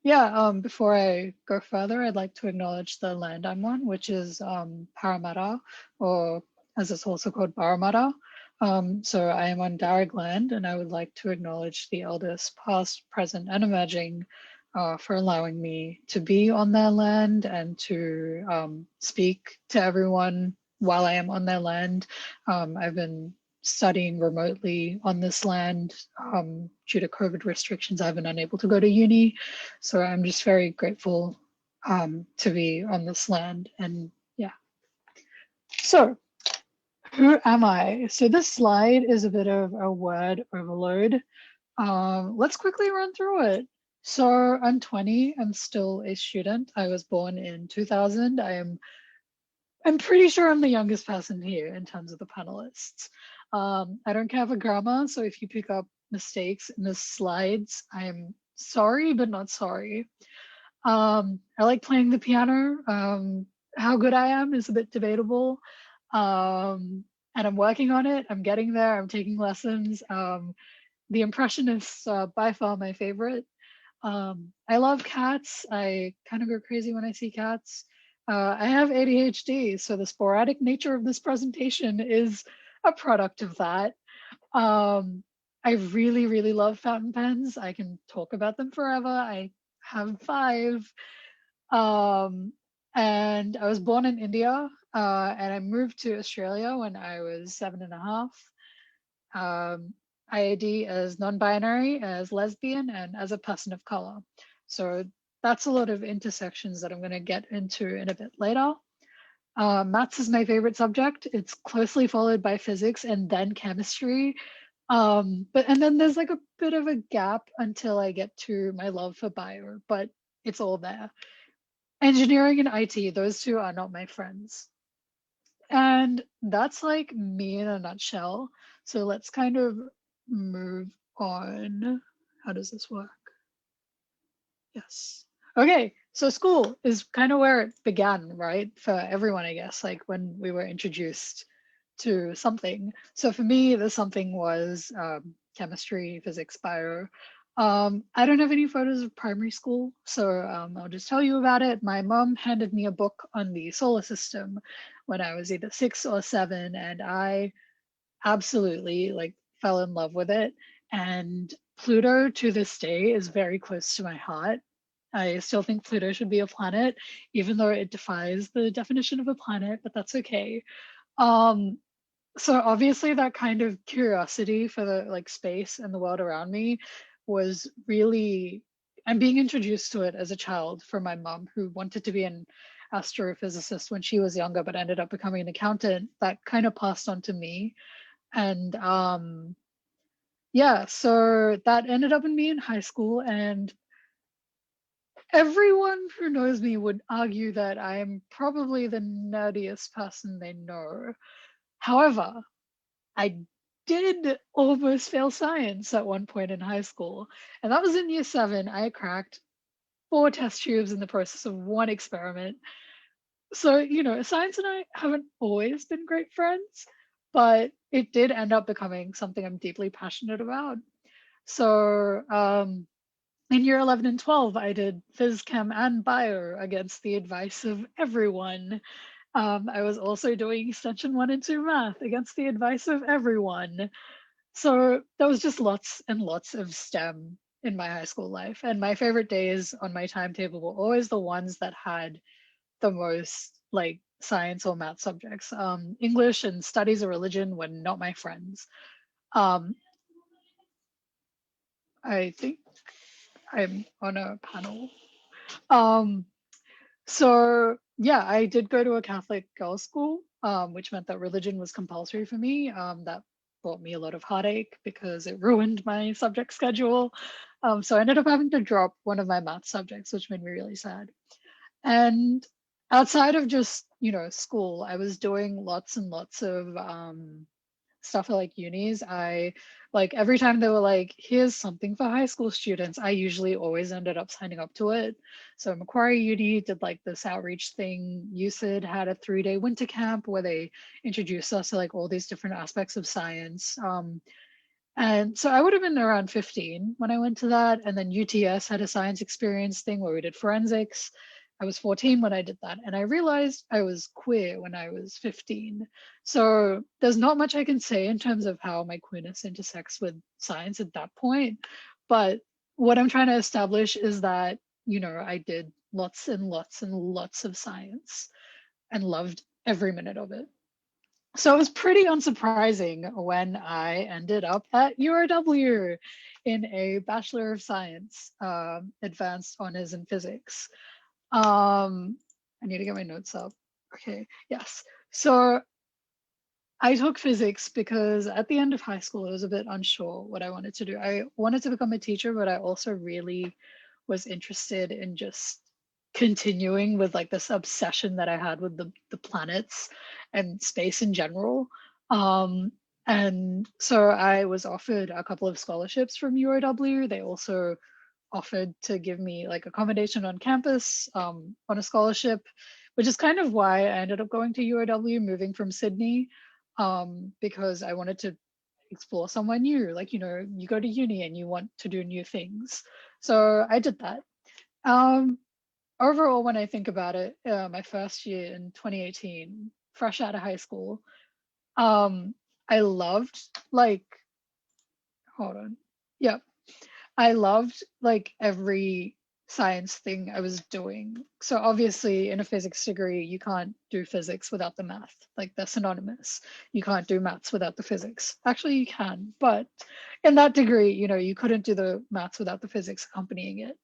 yeah, before I go further, I'd like to acknowledge the land I'm on, which is Parramatta, or as it's also called, Parramatta. So I am on Darug land, and I would like to acknowledge the elders past, present, and emerging for allowing me to be on their land and to speak to everyone while I am on their land. I've been studying remotely on this land due to COVID restrictions. I've been unable to go to uni, so I'm just very grateful to be on this land. And yeah, so who am I? So this slide is a bit of a word overload. Let's quickly run through it. So I'm 20, I'm still a student. I was born in 2000. I'm pretty sure I'm the youngest person here in terms of the panelists. I don't care for grammar, so if you pick up mistakes in the slides, I'm sorry, but not sorry. I like playing the piano. How good I am is a bit debatable. And I'm working on it. I'm getting there. I'm taking lessons. The Impressionists by far my favorite. I love cats. I kind of go crazy when I see cats. I have ADHD, so the sporadic nature of this presentation is a product of that. I really, really love fountain pens. I can talk about them forever. I have 5. And I was born in India, and I moved to Australia when I was 7.5. IAD as non-binary, as lesbian, and as a person of color. So that's a lot of intersections that I'm going to get into in a bit later. Maths is my favorite subject. It's closely followed by physics and then chemistry. And then there's like a bit of a gap until I get to my love for bio, but it's all there. Engineering and IT, those two are not my friends. And that's like me in a nutshell. So let's kind of move on. How does this work? Yes. Okay, so school is kind of where it began, right? For everyone, I guess, like when we were introduced to something. So for me, the something was chemistry, physics, bio. I don't have any photos of primary school, so I'll just tell you about it. My mom handed me a book on the solar system when I was either 6 or 7, and I absolutely like fell in love with it. And Pluto to this day is very close to my heart. I still think Pluto should be a planet, even though it defies the definition of a planet, but that's okay. So obviously that kind of curiosity for the like space and the world around me was really, I'm being introduced to it as a child from my mom, who wanted to be an astrophysicist when she was younger, but ended up becoming an accountant. That kind of passed on to me. And yeah, so that ended up in me in high school, and everyone who knows me would argue that I'm probably the nerdiest person they know. However, I did almost fail science at one point in high school, and that was in year 7. I cracked 4 test tubes in the process of 1 experiment. So, you know, science and I haven't always been great friends, but it did end up becoming something I'm deeply passionate about. So in year 11 and 12, I did phys chem and bio against the advice of everyone. I was also doing extension 1 and 2 math against the advice of everyone. So there was just lots and lots of STEM in my high school life. And my favorite days on my timetable were always the ones that had the most like science or math subjects. English and studies of religion were not my friends. I think I'm on a panel. So yeah, I did go to a Catholic girls' school, which meant that religion was compulsory for me. That brought me a lot of heartache because it ruined my subject schedule. So I ended up having to drop one of my math subjects, which made me really sad. And outside of just, you know, school, I was doing lots and lots of stuff at like unis. I like every time they were like, here's something for high school students, I usually always ended up signing up to it. So Macquarie Uni did like this outreach thing. UCID had a 3-day winter camp where they introduced us to like all these different aspects of science. And so I would have been around 15 when I went to that. And then UTS had a science experience thing where we did forensics. I was 14 when I did that. And I realized I was queer when I was 15. So there's not much I can say in terms of how my queerness intersects with science at that point. But what I'm trying to establish is that, you know, I did lots and lots and lots of science and loved every minute of it. So it was pretty unsurprising when I ended up at URW in a Bachelor of Science, advanced honors in physics. I need to get my notes up. Okay, yes. So I took physics because at the end of high school, I was a bit unsure what I wanted to do. I wanted to become a teacher, but I also really was interested in just continuing with like this obsession that I had with the planets and space in general. And so I was offered a couple of scholarships from URW. They also offered to give me like accommodation on campus on a scholarship, which is kind of why I ended up going to URW, moving from Sydney, because I wanted to explore somewhere new. Like, you know, you go to uni and you want to do new things. So I did that. Overall, when I think about it, my first year in 2018, fresh out of high school, I loved like, hold on. Yep. I loved like every science thing I was doing. So obviously in a physics degree, you can't do physics without the math, like they're synonymous. You can't do maths without the physics. Actually you can, but in that degree, you know, you couldn't do the maths without the physics accompanying it.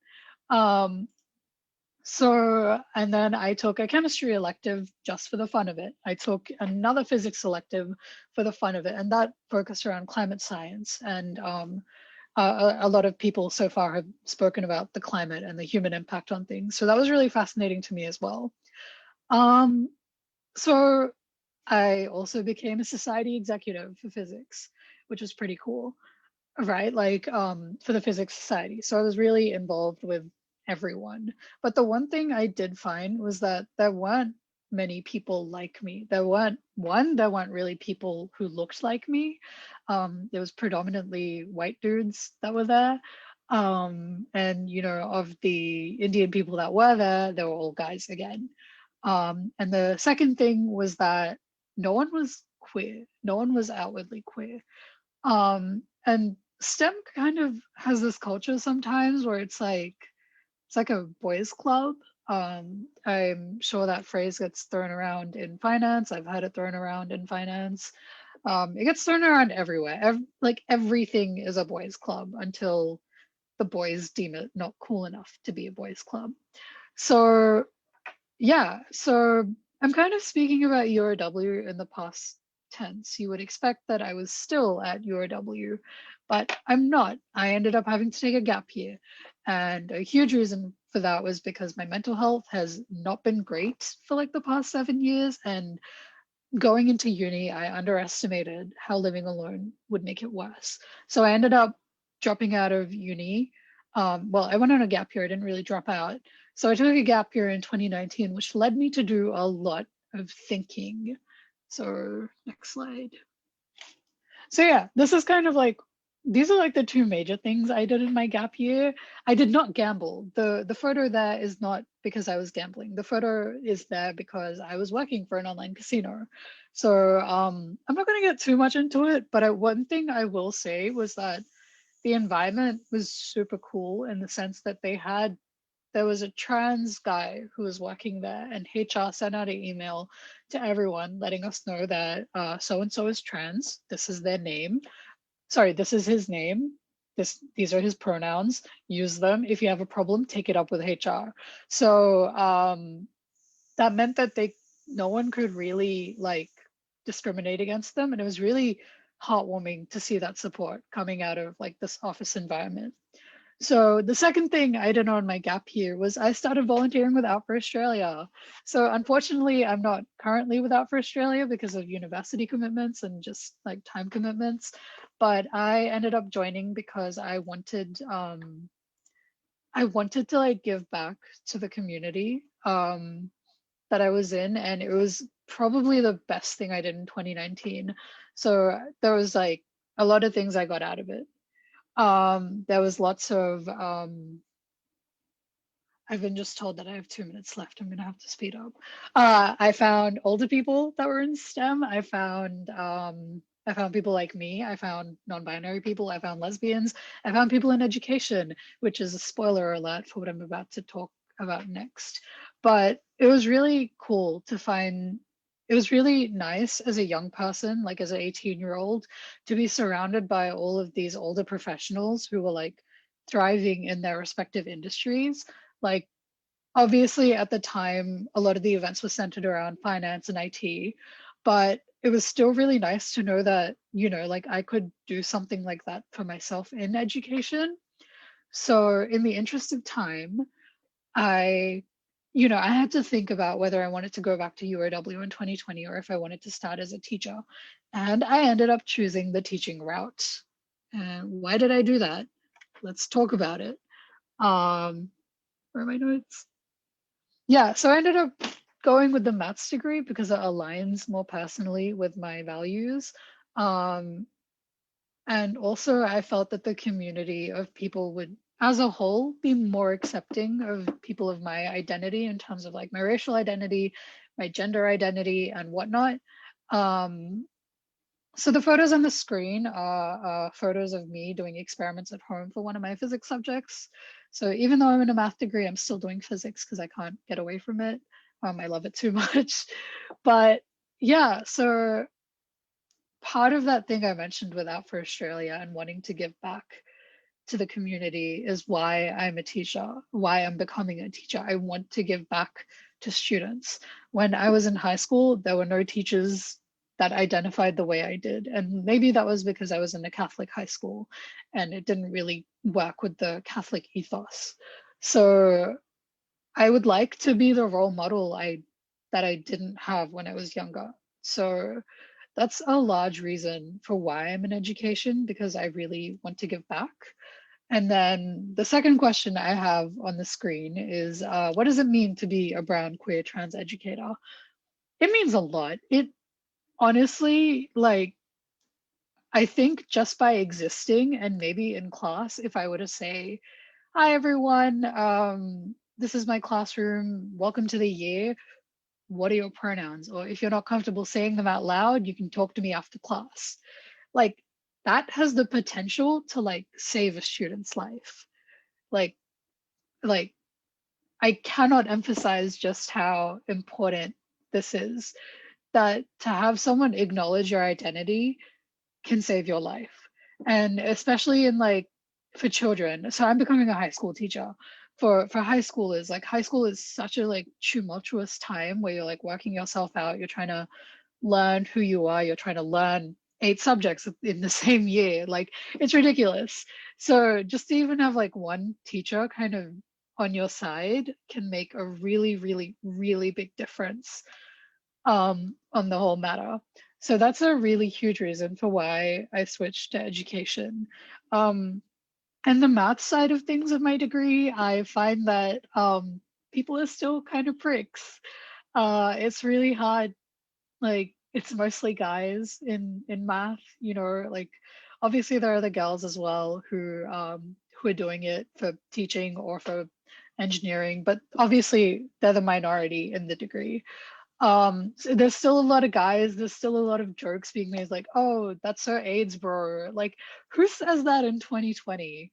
So, and then I took a chemistry elective just for the fun of it. I took another physics elective for the fun of it, and that focused around climate science. And a lot of people so far have spoken about the climate and the human impact on things. So that was really fascinating to me as well. So I also became a society executive for physics, which was pretty cool, right? Like for the Physics Society. So I was really involved with everyone. But the one thing I did find was that there weren't many people like me. There weren't really people who looked like me. There was predominantly white dudes that were there. And you know, of the Indian people that were there, they were all guys again. And the second thing was that no one was queer. No one was outwardly queer. And STEM kind of has this culture sometimes where it's like a boys club. I'm sure that phrase gets thrown around in finance. I've had it thrown around in finance. It gets thrown around everywhere. Like everything is a boys club until the boys deem it not cool enough to be a boys club. So yeah, so I'm kind of speaking about URW in the past tense. You would expect that I was still at URW, but I'm not. I ended up having to take a gap year. And a huge reason for that was because my mental health has not been great for like the past 7 years. And going into uni, I underestimated how living alone would make it worse. So I ended up dropping out of uni Well, I went on a gap year, I didn't really drop out. So I took a gap year in 2019, which led me to do a lot of thinking. So next slide. So yeah, this is kind of like, these are like the two major things I did in my gap year. I did not gamble. The photo there is not because I was gambling. The photo is there because I was working for an online casino. So I'm not going to get too much into it, but one thing I will say was that the environment was super cool in the sense that there was a trans guy who was working there, and HR sent out an email to everyone letting us know that so-and-so is trans. This is their name. Sorry, this is his name. These are his pronouns. Use them. If you have a problem, take it up with HR. So that meant that no one could really like discriminate against them. And it was really heartwarming to see that support coming out of like this office environment. So the second thing I did on my gap year was I started volunteering with Out for Australia. So unfortunately, I'm not currently with Out for Australia because of university commitments and just like time commitments, but I ended up joining because I wanted to like give back to the community that I was in, and it was probably the best thing I did in 2019. So there was like a lot of things I got out of it. There was lots of, I've been just told that I have 2 minutes left. I'm gonna have to speed up. I found older people that were in STEM. I found people like me. I found non-binary people. I found lesbians. I found people in education, which is a spoiler alert for what I'm about to talk about next. But it was really cool to find, it was really nice as a young person, like as an 18-year-old, to be surrounded by all of these older professionals who were like thriving in their respective industries. Like obviously at the time, a lot of the events were centered around finance and IT, but it was still really nice to know that, you know, like I could do something like that for myself in education. So in the interest of time, I had to think about whether I wanted to go back to URW in 2020 or if I wanted to start as a teacher. And I ended up choosing the teaching route. And why did I do that? Let's talk about it. Where are my notes? Yeah, so I ended up going with the maths degree because it aligns more personally with my values. And also I felt that the community of people would, as a whole, be more accepting of people of my identity in terms of like my racial identity, my gender identity, and whatnot. So the photos on the screen are photos of me doing experiments at home for one of my physics subjects. So even though I'm in a math degree, I'm still doing physics because I can't get away from it. I love it too much. But yeah, so part of that thing I mentioned with Out for Australia and wanting to give back to the community is why I'm a teacher, why I'm becoming a teacher. I want to give back to students. When I was in high school, there were no teachers that identified the way I did. And maybe that was because I was in a Catholic high school and it didn't really work with the Catholic ethos. So I would like to be the role model that I didn't have when I was younger. So that's a large reason for why I'm in education, because I really want to give back. And then the second question I have on the screen is, what does it mean to be a brown, queer, trans educator? It means a lot. It honestly, like, I think just by existing and maybe in class, if I were to say, hi everyone, this is my classroom, welcome to the year, what are your pronouns? Or if you're not comfortable saying them out loud, you can talk to me after class. Like that has the potential to like save a student's life. Like I cannot emphasize just how important this is, that to have someone acknowledge your identity can save your life. And especially in like for children. So I'm becoming a high school teacher. For high schoolers, like high school is such a like tumultuous time where you're like working yourself out, you're trying to learn who you are, you're trying to learn 8 subjects in the same year. Like it's ridiculous. So just to even have like one teacher kind of on your side can make a really, really, really big difference on the whole matter. So that's a really huge reason for why I switched to education. And the math side of things of my degree, I find that people are still kind of pricks. It's really hard. Like it's mostly guys in math, you know, like obviously there are the girls as well who are doing it for teaching or for engineering, but obviously they're the minority in the degree. So there's still a lot of guys, there's still a lot of jokes being made like, oh, that's so AIDS, bro. Like who says that in 2020?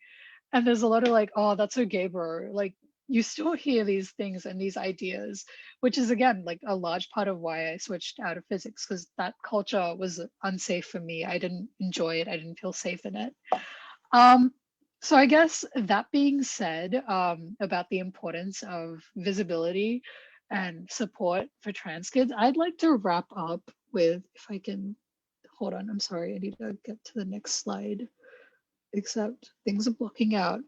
And there's a lot of like, oh, that's so gay, bro. Like you still hear these things and these ideas, which is again like a large part of why I switched out of physics, because that culture was unsafe for me. I didn't enjoy it. I didn't feel safe in it. So I guess that being said, about the importance of visibility and support for trans kids, I'd like to wrap up with, if I can, hold on, I'm sorry, I need to get to the next slide, except things are blocking out.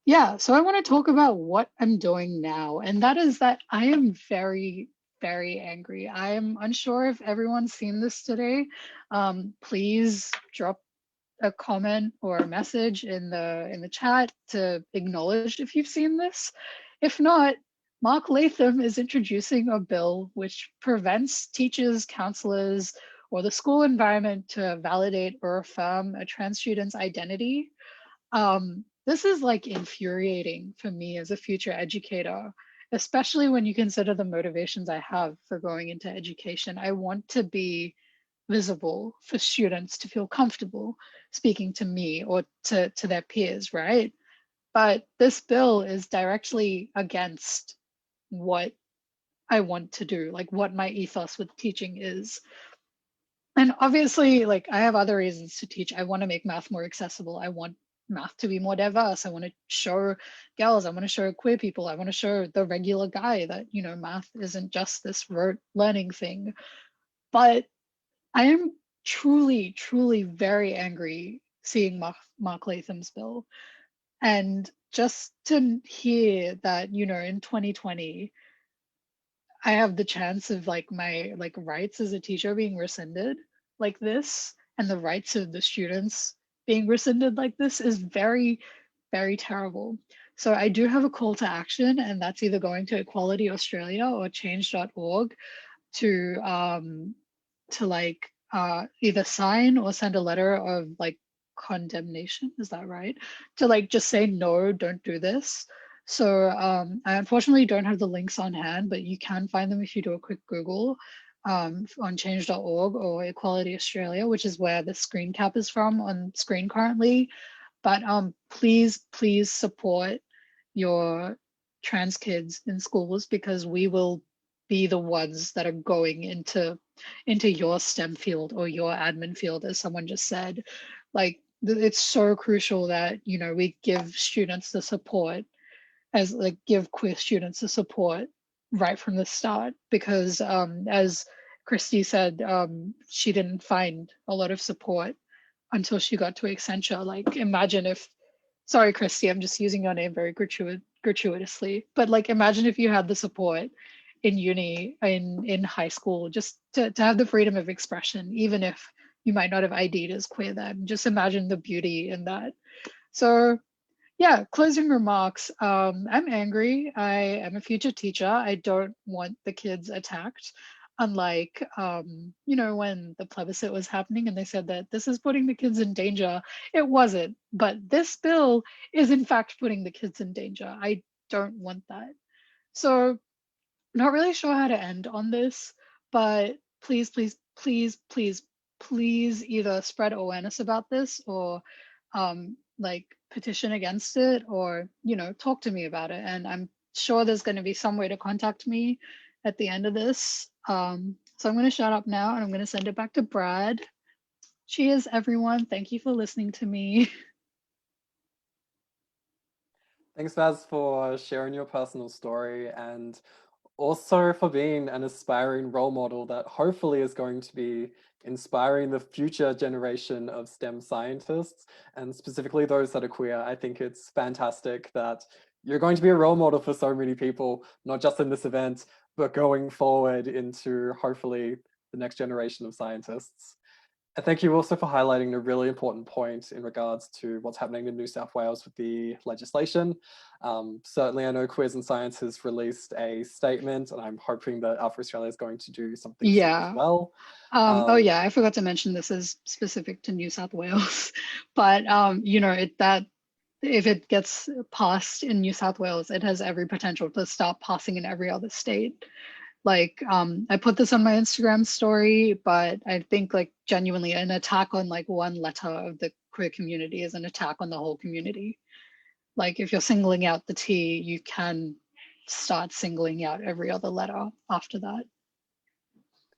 Yeah, so I want to talk about what I'm doing now, and that is that I am very, very angry. I am unsure if everyone's seen this today. Please drop a comment or a message in the chat to acknowledge if you've seen this. If not, Mark Latham is introducing a bill which prevents teachers, counselors, or the school environment to validate or affirm a trans student's identity. This is like infuriating for me as a future educator, especially when you consider the motivations I have for going into education. I want to be visible for students to feel comfortable speaking to me or to their peers, right? But this bill is directly against what I want to do, like what my ethos with teaching is. And obviously, like I have other reasons to teach. I want to make math more accessible. I want math to be more diverse. I want to show girls, I want to show queer people, I want to show the regular guy that, you know, math isn't just this rote learning thing. But I am truly, truly very angry seeing Mark Latham's bill. And just to hear that, you know, in 2020, I have the chance of like my like rights as a teacher being rescinded like this, and the rights of the students being rescinded like this is very, very terrible. So I do have a call to action, and that's either going to Equality Australia or change.org to like either sign or send a letter of like condemnation, is that right? To like just say no, don't do this. So I unfortunately don't have the links on hand, but you can find them if you do a quick Google on change.org or Equality Australia, which is where the screen cap is from on screen currently. But please, please support your trans kids in schools, because we will be the ones that are going into your STEM field or your admin field, as someone just said. Like it's so crucial that, you know, we give students the support, as like give queer students the support right from the start, because as Christy said, she didn't find a lot of support until she got to Accenture. Like imagine if, sorry Christy, I'm just using your name very gratuitously, but like imagine if you had the support in uni, in high school, just to have the freedom of expression, even if you might not have ID'd as queer then. Just imagine the beauty in that. So yeah, closing remarks. I'm angry. I am a future teacher. I don't want the kids attacked. Unlike, you know, when the plebiscite was happening and they said that this is putting the kids in danger. It wasn't, but this bill is in fact putting the kids in danger. I don't want that. So not really sure how to end on this, but please, please, please, please, please either spread awareness about this or like petition against it, or, you know, talk to me about it. And I'm sure there's going to be some way to contact me at the end of this. So I'm going to shut up now and I'm going to send it back to Brad. Cheers, everyone. Thank you for listening to me. Thanks, Vaz, for sharing your personal story and also for being an aspiring role model that hopefully is going to be inspiring the future generation of STEM scientists, and specifically those that are queer. I think it's fantastic that you're going to be a role model for so many people, not just in this event, but going forward into hopefully the next generation of scientists. And thank you also for highlighting a really important point in regards to what's happening in New South Wales with the legislation. Certainly, I know Queers in Science has released a statement, and I'm hoping that Alpha Australia is going to do something soon as Yeah. well. Oh yeah, I forgot to mention this is specific to New South Wales, but you know, that if it gets passed in New South Wales, it has every potential to start passing in every other state. Like I put this on my Instagram story, but I think like genuinely an attack on like one letter of the queer community is an attack on the whole community. Like if you're singling out the T, you can start singling out every other letter after that.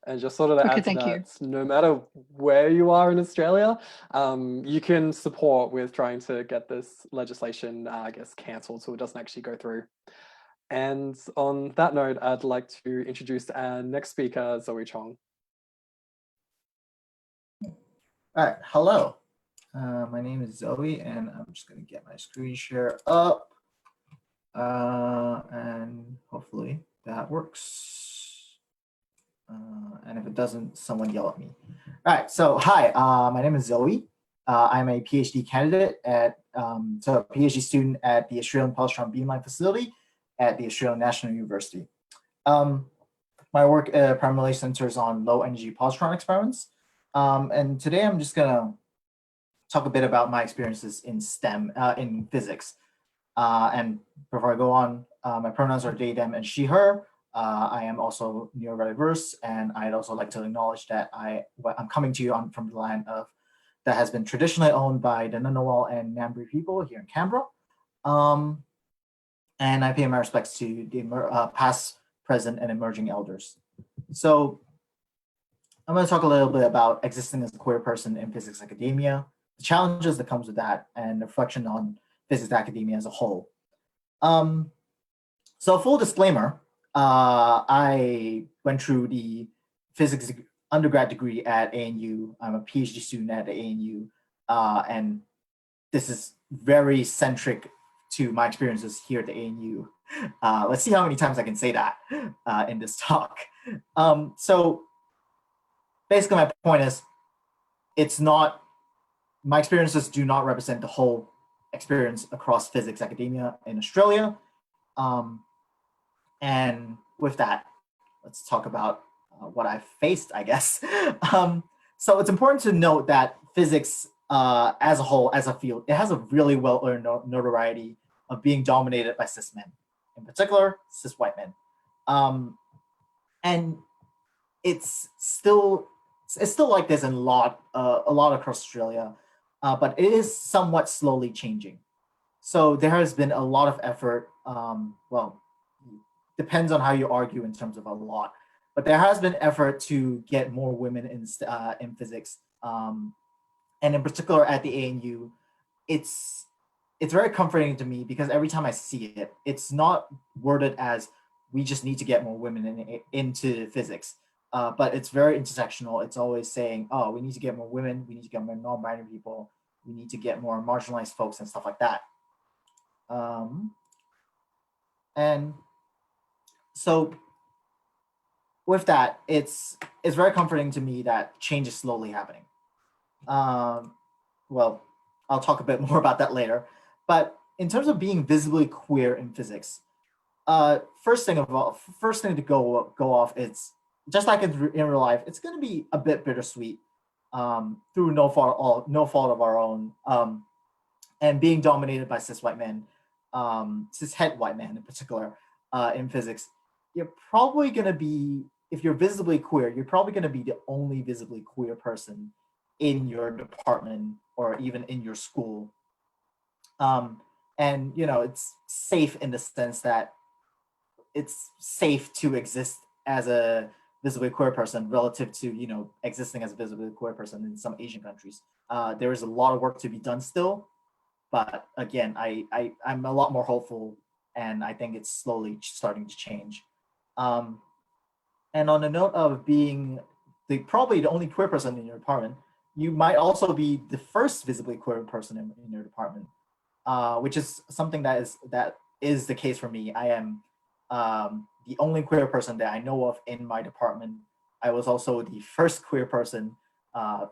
And just sort of to Okay, add to thank you. that, no matter where you are in Australia, you can support with trying to get this legislation, I guess, cancelled so it doesn't actually go through. And on that note, I'd like to introduce our next speaker, Zoe Chong. All right, hello. My name is Zoe, and I'm just going to get my screen share up. And hopefully that works. And if it doesn't, someone yell at me. All right, so hi, my name is Zoe. I'm a PhD candidate so a PhD student at the Australian Positron Beamline facility at the Australian National University. My work primarily centers on low energy positron experiments. And today I'm just gonna talk a bit about my experiences in STEM, in physics. And before I go on, my pronouns are they, them, and she, her. I am also neurodiverse, and I'd also like to acknowledge that I'm coming to you from the land that has been traditionally owned by the Ngunnawal and Ngambri people here in Canberra. And I pay my respects to the past, present, and emerging elders. So I'm going to talk a little bit about existing as a queer person in physics academia, the challenges that comes with that, and the reflection on physics academia as a whole. So full disclaimer, I went through the physics undergrad degree at ANU. I'm a PhD student at ANU, and this is very centric to my experiences here at the ANU. Let's see how many times I can say that in this talk. So basically my point is, my experiences do not represent the whole experience across physics academia in Australia. And with that, let's talk about what I've faced, I guess. So it's important to note that physics as a whole, as a field, it has a really well-earned notoriety of being dominated by cis men, in particular, cis white men. And it's still like this in a lot across Australia, but it is somewhat slowly changing. So there has been a lot of effort, well, depends on how you argue in terms of a lot, but there has been effort to get more women in physics. And in particular at the ANU, it's very comforting to me because every time I see it, it's not worded as we just need to get more women into physics, but it's very intersectional. It's always saying, oh, we need to get more women, we need to get more non-binary people, we need to get more marginalized folks and stuff like that. And so with that, it's very comforting to me that change is slowly happening. Well, I'll talk a bit more about that later. But in terms of being visibly queer in physics, first thing to go off, it's just like in real life, it's going to be a bit bittersweet through no fault of our own, and being dominated by cis white men, cis-het white men in particular, in physics. You're probably going to be, if you're visibly queer, you're probably going to be the only visibly queer person in your department or even in your school. And, you know, it's safe in the sense that it's safe to exist as a visibly queer person relative to, you know, existing as a visibly queer person in some Asian countries. There is a lot of work to be done still, but again, I'm a lot more hopeful, and I think it's slowly starting to change. And on the note of being probably the only queer person in your department, you might also be the first visibly queer person in your department, which is something that is the case for me. I am the only queer person that I know of in my department. I was also the first queer person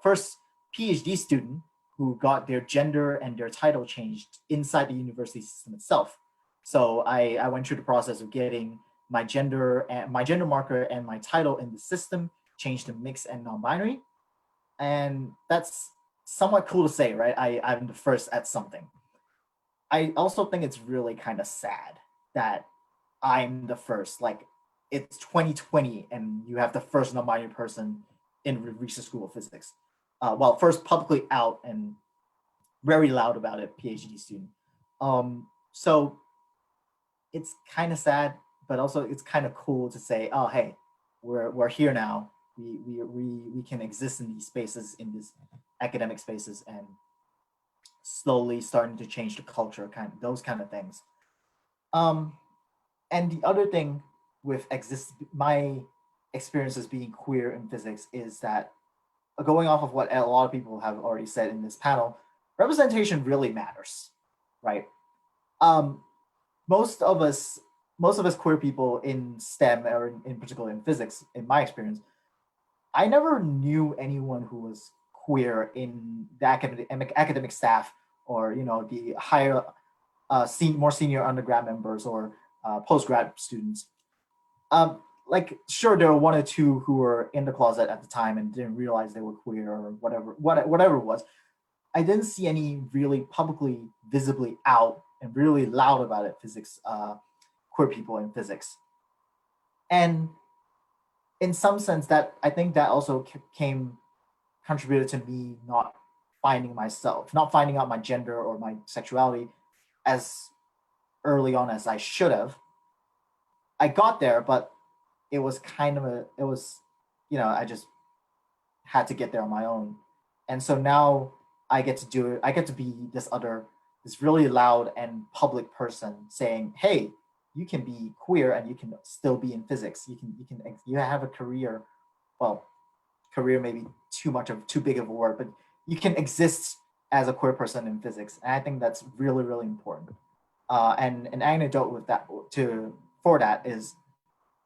first PhD student who got their gender and their title changed inside the university system itself. So I went through the process of getting my gender marker and my title in the system changed to mixed and non-binary. And that's somewhat cool to say, right? I'm the first at something. I also think it's really kind of sad that I'm the first. Like, it's 2020 and you have the first non-binary person in research school of physics. Well, first publicly out and very loud about it, PhD student. So it's kind of sad, but also it's kind of cool to say, oh, hey, we're here now. We can exist in these spaces, in these academic spaces, and slowly starting to change the culture, those kind of things. And the other thing with my experiences being queer in physics is that, going off of what a lot of people have already said in this panel, representation really matters, right? Most of us queer people in STEM, or in particular in physics, in my experience, I never knew anyone who was queer in the academic staff, or the higher, more senior undergrad members, or postgrad students. Like, sure, there were one or two who were in the closet at the time and didn't realize they were queer, or whatever it was. I didn't see any really publicly, visibly out and really loud about it, queer people in physics. And in some sense, that I think that also contributed to me not finding out my gender or my sexuality as early on as I should have. I got there, but it was I just had to get there on my own. And so now I get to do it. I get to be this really loud and public person saying, hey, you can be queer and you can still be in physics. You have a career. Well, career may be too big of a word, but you can exist as a queer person in physics. And I think that's really, really important. And an anecdote with that for that is,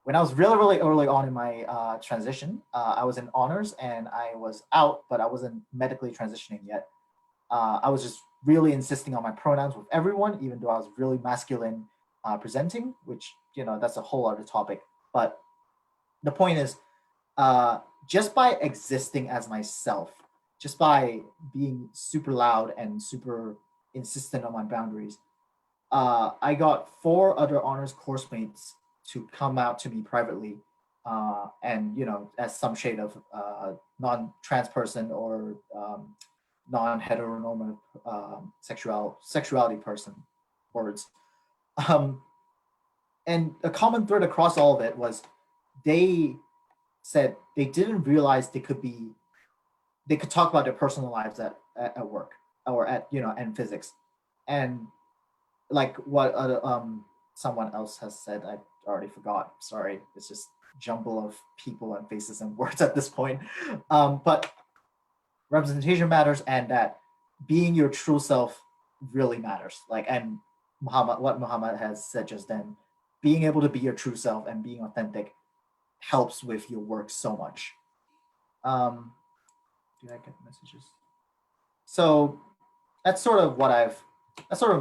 when I was really, really early on in my transition, I was in honors and I was out, but I wasn't medically transitioning yet. I was just really insisting on my pronouns with everyone, even though I was really masculine presenting, which, that's a whole other topic. But the point is, just by existing as myself, just by being super loud and super insistent on my boundaries, I got 4 other honors course mates to come out to me privately, and as some shade of non-trans person, or non-heteronormative sexuality person, words. And a common thread across all of it was, they said they didn't realize they could talk about their personal lives at work, or at in physics. And like what someone else has said, I already forgot, sorry, it's just jumble of people and faces and words at this point. But representation matters, and that being your true self really matters. Like, and what Muhammad has said just then, being able to be your true self and being authentic helps with your work so much. Did I get messages? So that's sort of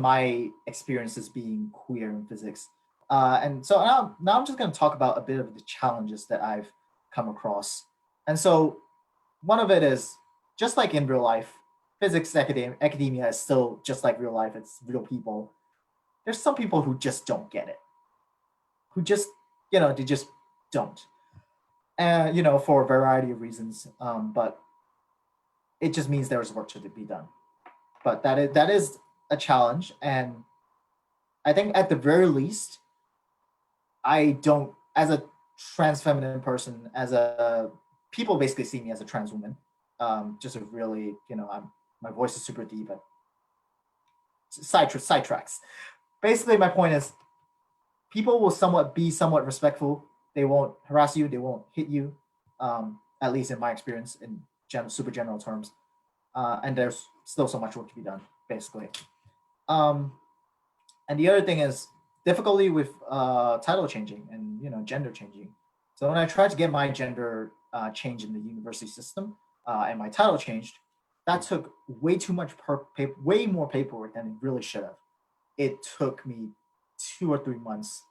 my experiences being queer in physics. And so now I'm just going to talk about a bit of the challenges that I've come across. And so one of it is, just like in real life, physics academia is still just like real life. It's real people. There's some people who just don't get it, who just, they just don't. For a variety of reasons. But it just means there's work to be done. But that is a challenge. And I think at the very least, I don't, as a trans feminine person, people basically see me as a trans woman. Just a really, my voice is super deep, but sidetracks. Basically, my point is, people will be somewhat respectful. They won't harass you. They won't hit you. At least in my experience, in super general terms. And there's still so much work to be done, basically. And the other thing is difficulty with title changing and gender changing. So when I tried to get my gender changed in the university system, and my title changed, that took way too much way more paperwork than it really should have. It took me 2 or 3 months,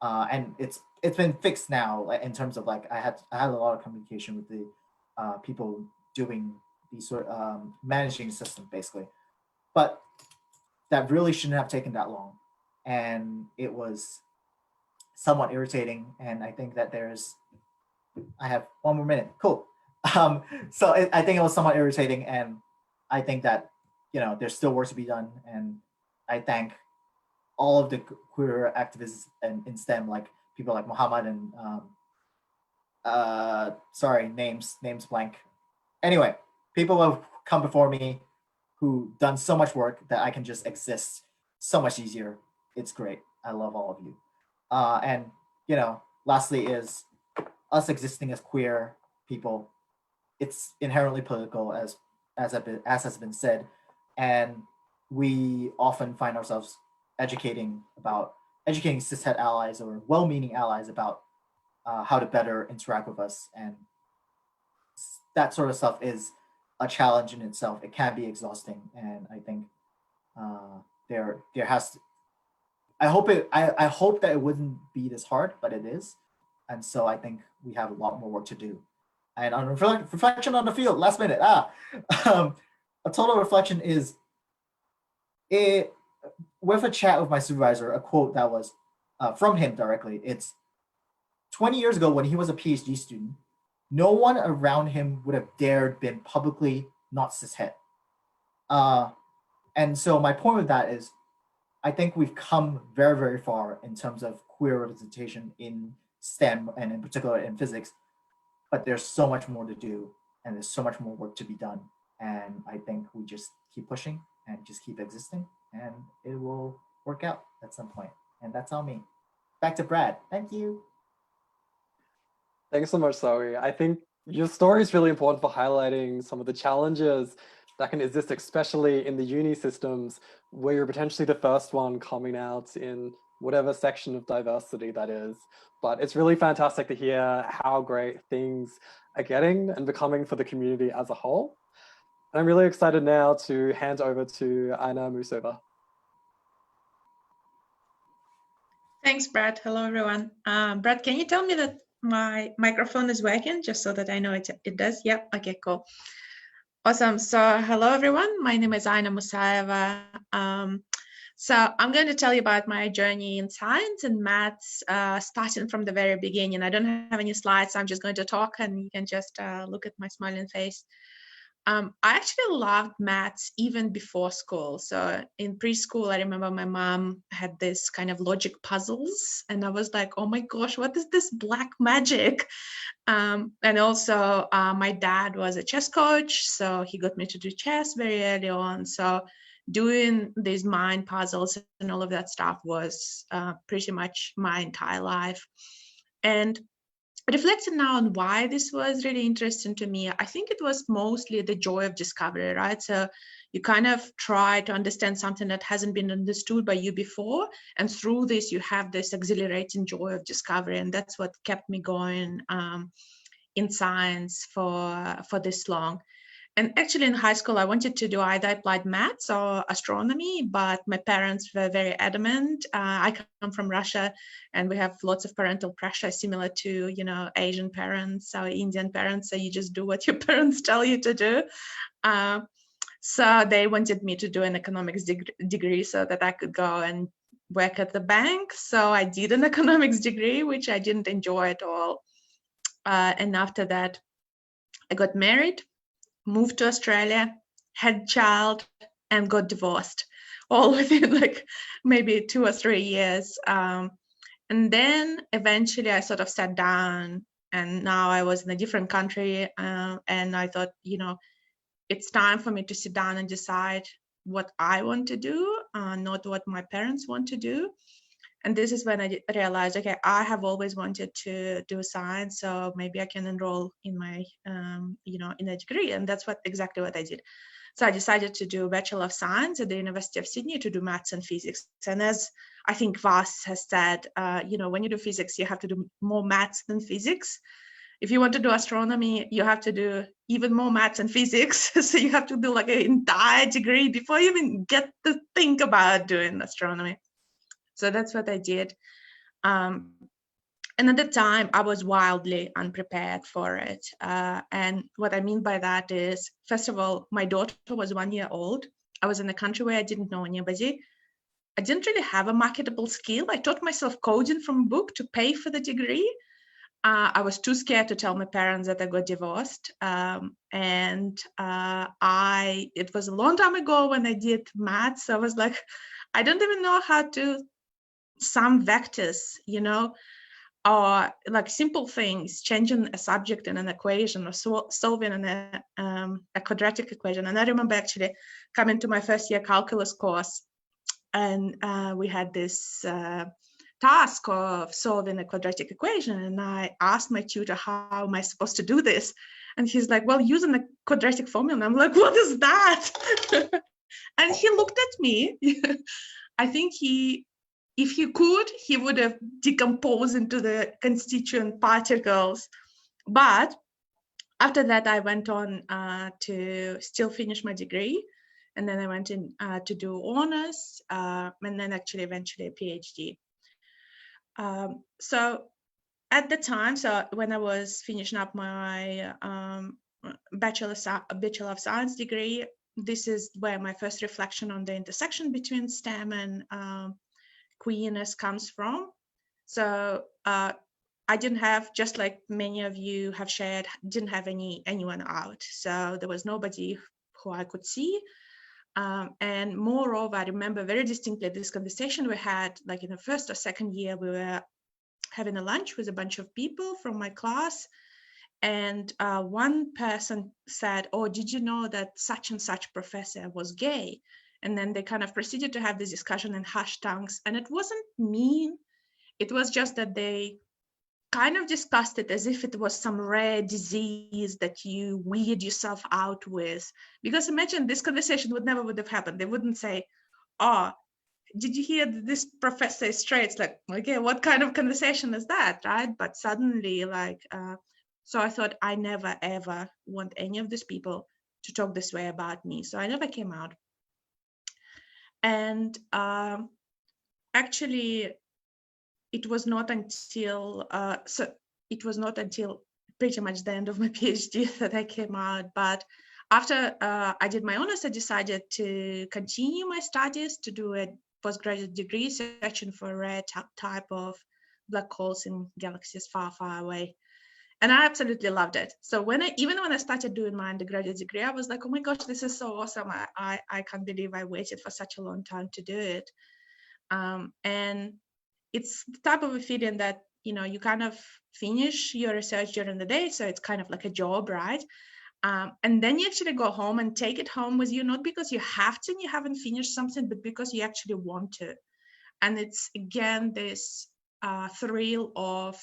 and it's been fixed now, like, in terms of like I had a lot of communication with the people doing these sort managing the system basically, but that really shouldn't have taken that long, and it was somewhat irritating. And I think that I have 1 more minute. Cool. So I think it was somewhat irritating, and I think that, you know, there's still work to be done. And I thank all of the queer activists in STEM, like people like Muhammad and sorry, names blank. Anyway, people who have come before me who done so much work that I can just exist so much easier. It's great. I love all of you. And, you know, lastly is us existing as queer people. It's inherently political, as has been said, and we often find ourselves educating cishet allies or well-meaning allies about how to better interact with us, and that sort of stuff is a challenge in itself. It can be exhausting, and I think there has to. I hope that it wouldn't be this hard, but it is, and so I think we have a lot more work to do. And on reflection on the field, last minute. A total reflection is it with a chat with my supervisor, a quote that was from him directly. It's 20 years ago when he was a PhD student, no one around him would have dared been publicly not cishet. And so my point with that is, I think we've come very, very far in terms of queer representation in STEM and in particular in physics, but there's so much more to do and there's so much more work to be done. And I think we just keep pushing and just keep existing, and it will work out at some point. And that's all me. Back to Brad. Thank you. Thanks so much, Zoe. I think your story is really important for highlighting some of the challenges that can exist, especially in the uni systems, where you're potentially the first one coming out in whatever section of diversity that is. But it's really fantastic to hear how great things are getting and becoming for the community as a whole. And I'm really excited now to hand over to Aina Musova. Thanks, Brad. Hello, everyone. Brad, can you tell me that my microphone is working, just so that I know it does? Yep. Okay, cool. Awesome. So hello, everyone. My name is Aina Musayeva. So I'm going to tell you about my journey in science and maths, starting from the very beginning. I don't have any slides, so I'm just going to talk and you can just look at my smiling face. I actually loved maths even before school. So in preschool, I remember my mom had this kind of logic puzzles, and I was like, oh my gosh, what is this black magic? And also my dad was a chess coach, so he got me to do chess very early on. So doing these mind puzzles and all of that stuff was pretty much my entire life. And reflecting now on why this was really interesting to me, I think it was mostly the joy of discovery, right? So you kind of try to understand something that hasn't been understood by you before, and through this you have this exhilarating joy of discovery, and that's what kept me going in science for this long. And actually in high school, I wanted to do either applied maths or astronomy, but my parents were very adamant. I come from Russia, and we have lots of parental pressure similar to, you know, Asian parents or Indian parents. So you just do what your parents tell you to do. So they wanted me to do an economics degree so that I could go and work at the bank. So I did an economics degree, which I didn't enjoy at all. And after that, I got married, moved to Australia, had a child, and got divorced, all within like maybe 2 or 3 years. And then eventually I sort of sat down, and now I was in a different country, and I thought, you know, it's time for me to sit down and decide what I want to do, not what my parents want to do. And this is when I realized, okay, I have always wanted to do science, so maybe I can enroll in my, you know, in a degree. And that's exactly what I did. So I decided to do a Bachelor of Science at the University of Sydney to do maths and physics. And as I think Vas has said, you know, when you do physics, you have to do more maths than physics. if you want to do astronomy, you have to do even more maths and physics. So you have to do like an entire degree before you even get to think about doing astronomy. So that's what I did. And at the time, I was wildly unprepared for it. And what I mean by that is, first of all, my daughter was 1 year old. I was in a country where I didn't know anybody. I didn't really have a marketable skill. I taught myself coding from a book to pay for the degree. I was too scared to tell my parents that I got divorced. It was a long time ago when I did maths. So I was like, I don't even know how to sum vectors, you know, or like simple things, changing a subject in an equation or solving a quadratic equation. And I remember actually coming to my first year calculus course, and we had this task of solving a quadratic equation. And I asked my tutor, how am I supposed to do this? And he's like, well, using the quadratic formula. And I'm like, what is that? And he looked at me. I think if he could, he would have decomposed into the constituent particles. But after that, I went on to still finish my degree. And then I went in to do honors, and then actually eventually a PhD. So at the time, so when I was finishing up my Bachelor of Science degree, this is where my first reflection on the intersection between STEM and queerness comes from. So I didn't have, just like many of you have shared, didn't have anyone out. So there was nobody who I could see. And moreover, I remember very distinctly this conversation we had, like in the first or second year, we were having a lunch with a bunch of people from my class. And one person said, oh, did you know that such and such professor was gay? And then they kind of proceeded to have this discussion in hushed tongues. And it wasn't mean. It was just that they kind of discussed it as if it was some rare disease that you weird yourself out with. Because imagine this conversation would have happened. They wouldn't say, oh, did you hear this professor is straight? It's like, okay, what kind of conversation is that, right? But suddenly, like, so I thought, I never, ever want any of these people to talk this way about me. So I never came out. And actually, it was not until pretty much the end of my PhD that I came out. But after I did my honors, I decided to continue my studies to do a postgraduate degree searching for a rare type of black holes in galaxies far, far away. And I absolutely loved it. So even when I started doing my undergraduate degree, I was like, oh my gosh, this is so awesome. I can't believe I waited for such a long time to do it. And it's the type of a feeling that, you know, you kind of finish your research during the day. So it's kind of like a job, right? And then you actually go home and take it home with you, not because you have to and you haven't finished something, but because you actually want to. And it's, again, this thrill of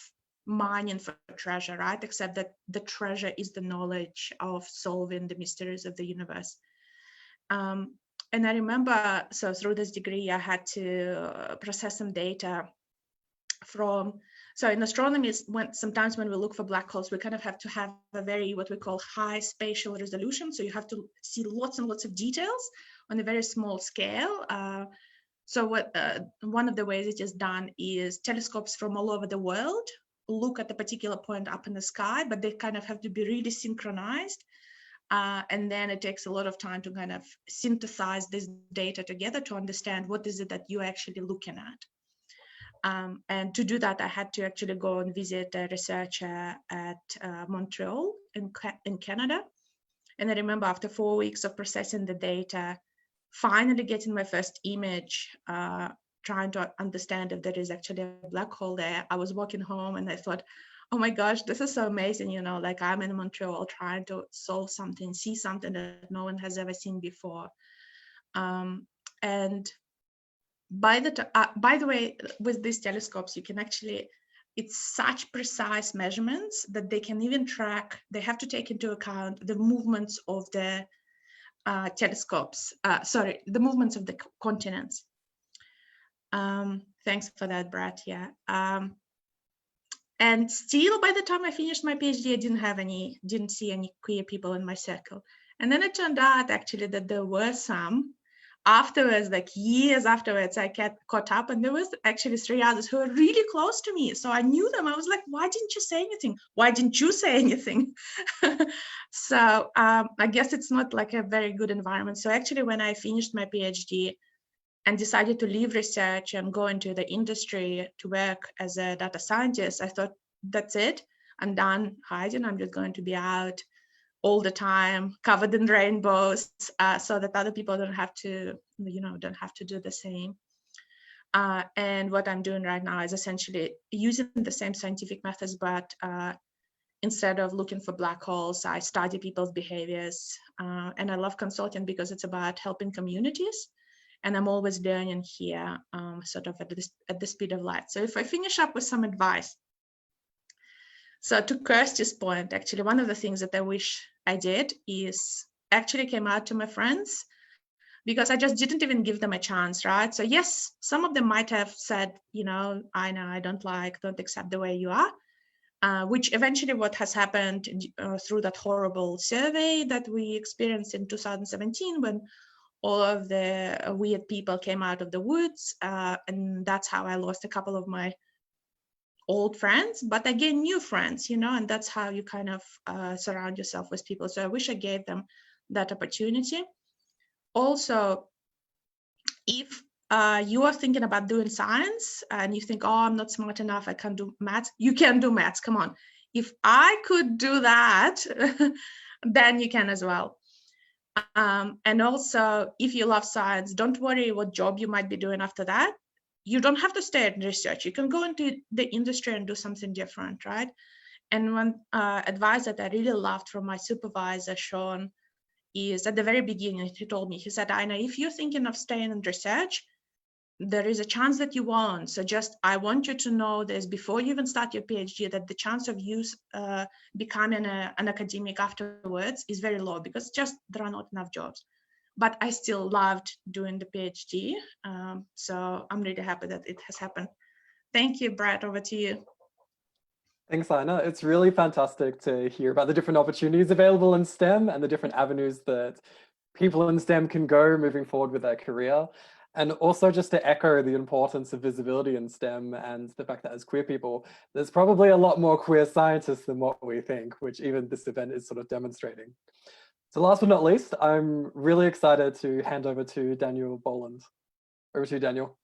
mining for treasure, right? Except that the treasure is the knowledge of solving the mysteries of the universe. And I remember, so through this degree, I had to process some data from, so in astronomy, sometimes when we look for black holes, we kind of have to have a very, what we call high spatial resolution. So you have to see lots and lots of details on a very small scale. So one of the ways it is done is telescopes from all over the world look at a particular point up in the sky, but they kind of have to be really synchronized. And then it takes a lot of time to kind of synthesize this data together to understand what is it that you're actually looking at. And to do that, I had to actually go and visit a researcher at Montreal in Canada. And I remember after 4 weeks of processing the data, finally getting my first image, trying to understand if there is actually a black hole there. I was walking home and I thought, oh my gosh, this is so amazing. You know, like I'm in Montreal trying to solve something, see something that no one has ever seen before. And by the way, with these telescopes, you can actually, it's such precise measurements that they can even track, they have to take into account the movements of the telescopes, the movements of the continents. Thanks for that, Brad, yeah. And still, by the time I finished my PhD, I didn't see any queer people in my circle. And then it turned out actually that there were some. Afterwards, like years afterwards, I caught up, and there was actually 3 others who were really close to me. So I knew them. I was like, why didn't you say anything? Why didn't you say anything? So I guess it's not like a very good environment. So actually, when I finished my PhD and decided to leave research and go into the industry to work as a data scientist, I thought, that's it. I'm done hiding. I'm just going to be out all the time, covered in rainbows, so that other people don't have to do the same. And what I'm doing right now is essentially using the same scientific methods, but instead of looking for black holes, I study people's behaviors. And I love consulting because it's about helping communities. And I'm always learning here, sort of at the speed of light. So if I finish up with some advice. So to Kirsty's point, actually, one of the things that I wish I did is actually came out to my friends, because I just didn't even give them a chance, right? So yes, some of them might have said, I know, I don't accept the way you are, which eventually what has happened through that horrible survey that we experienced in 2017, when all of the weird people came out of the woods. And that's how I lost a couple of my old friends, but I gained new friends, and that's how you kind of surround yourself with people. So I wish I gave them that opportunity. Also, if you are thinking about doing science and you think, oh, I'm not smart enough, I can't do maths, you can do maths, come on. If I could do that, then you can as well. And also, if you love science, don't worry what job you might be doing after that. You don't have to stay in research. You can go into the industry and do something different, right? And one advice that I really loved from my supervisor, Sean, is at the very beginning, he told me, he said, Aina, if you're thinking of staying in research, there is a chance that you won't. So I want you to know this before you even start your PhD, that the chance of you becoming an academic afterwards is very low, because just there are not enough jobs. But I still loved doing the PhD. So I'm really happy that it has happened. Thank you, Brad, over to you. Thanks, Aina. It's really fantastic to hear about the different opportunities available in STEM and the different avenues that people in STEM can go moving forward with their career. And also just to echo the importance of visibility in STEM and the fact that as queer people, there's probably a lot more queer scientists than what we think, which even this event is sort of demonstrating. So last but not least, I'm really excited to hand over to Daniel Boland. Over to you, Daniel.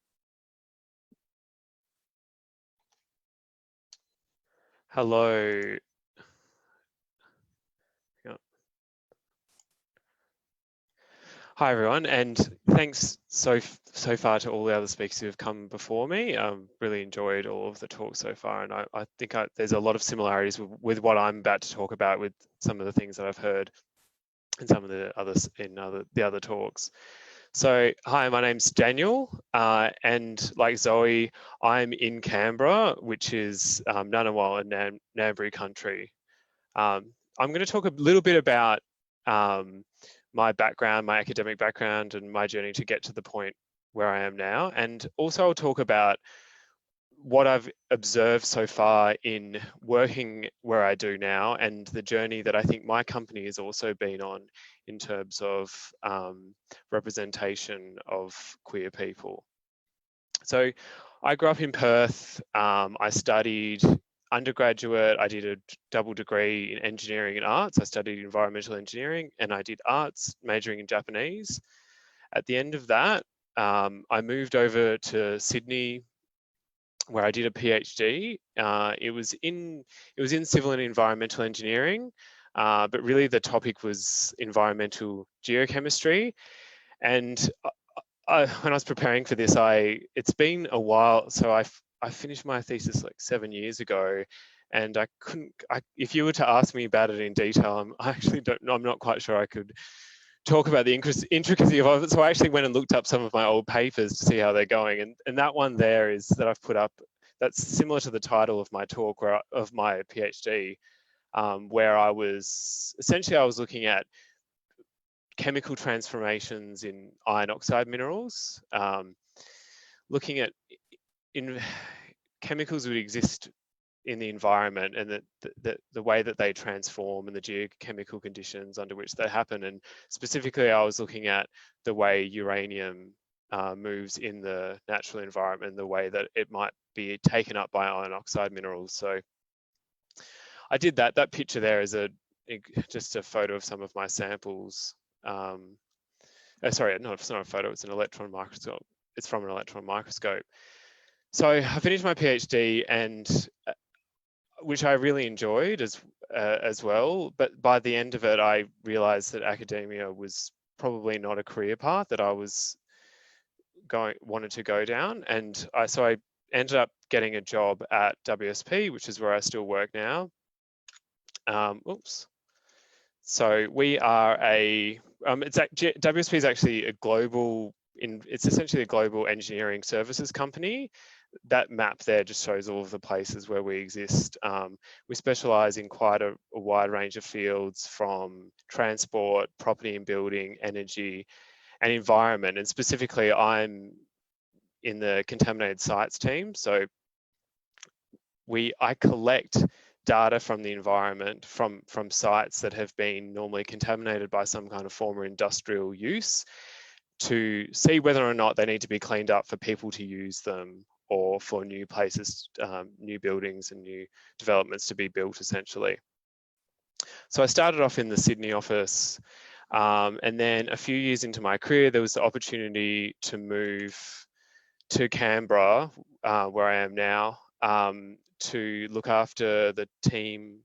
Hello. Hi, everyone, and thanks so far to all the other speakers who have come before me. Really enjoyed all of the talks so far, and I think there's a lot of similarities with what I'm about to talk about with some of the things that I've heard and some of the others in the other talks. So, hi, my name's Daniel, and like Zoe, I'm in Canberra, which is Ngunnawal and Ngambri country. I'm going to talk a little bit about my background, my academic background, and my journey to get to the point where I am now. And also I'll talk about what I've observed so far in working where I do now, and the journey that I think my company has also been on in terms of representation of queer people. So I grew up in Perth. I studied undergraduate, I did a double degree in engineering and arts. I studied environmental engineering and I did arts, majoring in Japanese. At the end of that, I moved over to Sydney, where I did a PhD. It was in civil and environmental engineering, but really the topic was environmental geochemistry. And when I was preparing for this, it's been a while. So I finished my thesis like 7 years ago, and if you were to ask me about it in detail, I'm not quite sure I could talk about the intricacy of it. So I actually went and looked up some of my old papers to see how they're going. And that one there is that I've put up, that's similar to the title of my talk of my PhD, where I was looking at chemical transformations in iron oxide minerals, looking at chemicals would exist in the environment, and the way that they transform and the geochemical conditions under which they happen. And specifically, I was looking at the way uranium moves in the natural environment and the way that it might be taken up by iron oxide minerals. So I did that. That picture there is just a photo of some of my samples. Sorry, no, it's not a photo, it's an electron microscope. It's from an electron microscope. So I finished my PhD, and which I really enjoyed as well. But by the end of it, I realized that academia was probably not a career path that I was wanted to go down. And so I ended up getting a job at WSP, which is where I still work now. Oops. So we are WSP is actually a global, it's essentially a global engineering services company. That map there just shows all of the places where we exist. We specialize in quite a wide range of fields, from transport, property and building, energy, and environment. And specifically, I'm in the contaminated sites team. So I collect data from the environment, from sites that have been normally contaminated by some kind of former industrial use, to see whether or not they need to be cleaned up for people to use them, or for new places, new buildings and new developments to be built, essentially. So I started off in the Sydney office, and then a few years into my career, there was the opportunity to move to Canberra, where I am now, to look after the team,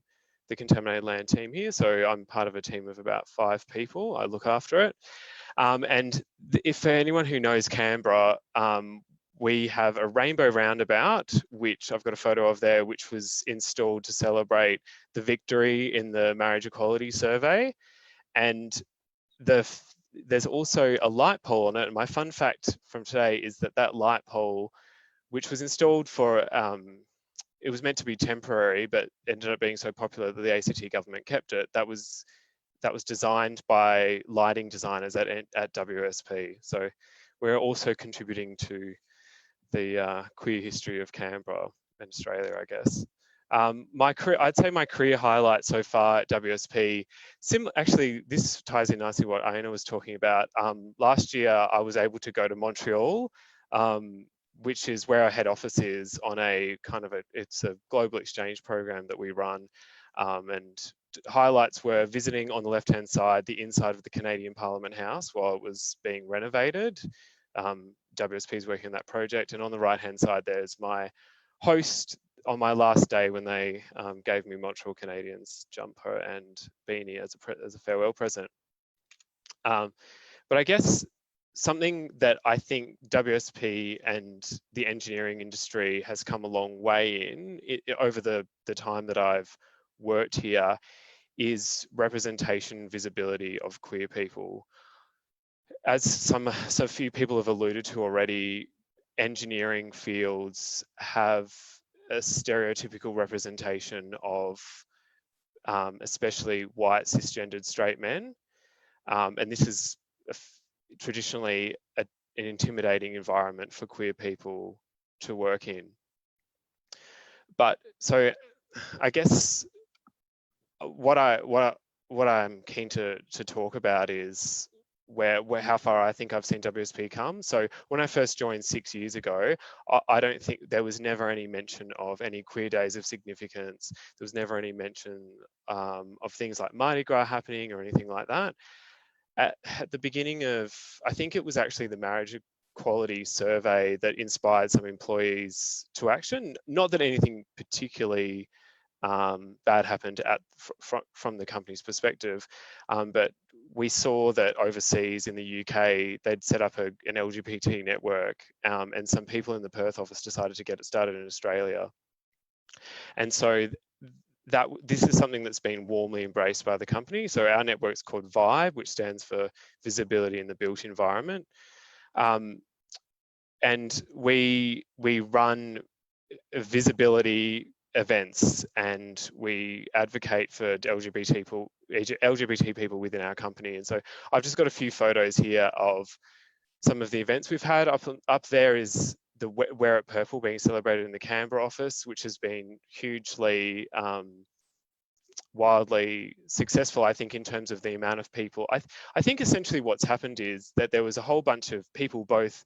the contaminated land team here. So I'm part of a team of about 5 people. I look after it. And if for anyone who knows Canberra, we have a rainbow roundabout, which I've got a photo of there, which was installed to celebrate the victory in the marriage equality survey. And there's also a light pole on it. And my fun fact from today is that light pole, which was installed for, it was meant to be temporary, but ended up being so popular that the ACT government kept it. That was designed by lighting designers at WSP. So we're also contributing to the queer history of Canberra and Australia, I guess. My career, I'd say my career highlight so far at WSP, actually this ties in nicely what Aina was talking about. Last year, I was able to go to Montreal, which is where our head office is, on it's a global exchange program that we run. And highlights were visiting, on the left-hand side, the inside of the Canadian Parliament House while it was being renovated. WSP is working on that project. And on the right-hand side, there's my host on my last day, when they gave me Montreal Canadiens jumper and beanie as a farewell present. But I guess something that I think WSP and the engineering industry has come a long way in over the time that I've worked here is representation, visibility of queer people. As so few people have alluded to already, engineering fields have a stereotypical representation of especially white cisgendered straight men. And this is traditionally an intimidating environment for queer people to work in. But so I guess what I'm keen to talk about is how far I think I've seen WSP come. So when I first joined 6 years ago, I don't think there was never any mention of any queer days of significance. There was never any mention of things like Mardi Gras happening or anything like that. At the beginning of, I think it was actually the marriage equality survey that inspired some employees to action. Not that anything particularly bad happened from the company's perspective, but we saw that overseas in the UK, they'd set up an LGBT network, and some people in the Perth office decided to get it started in Australia. And so this is something that's been warmly embraced by the company. So our network's called VIBE, which stands for Visibility in the Built Environment. And we run visibility events, and we advocate for LGBT people within our company. And so I've just got a few photos here of some of the events we've had. Up there is the Wear It Purple being celebrated in the Canberra office, which has been hugely wildly successful, I think, in terms of the amount of people. I think essentially what's happened is that there was a whole bunch of people, both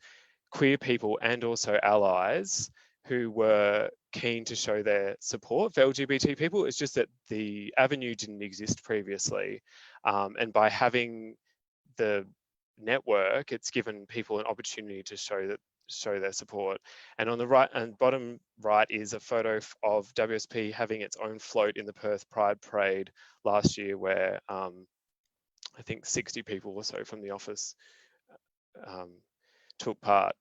queer people and also allies, who were keen to show their support for LGBT people. It's just that the avenue didn't exist previously. And by having the network, it's given people an opportunity to show their support. And on the right and bottom right is a photo of WSP having its own float in the Perth Pride Parade last year, where I think 60 people or so from the office took part.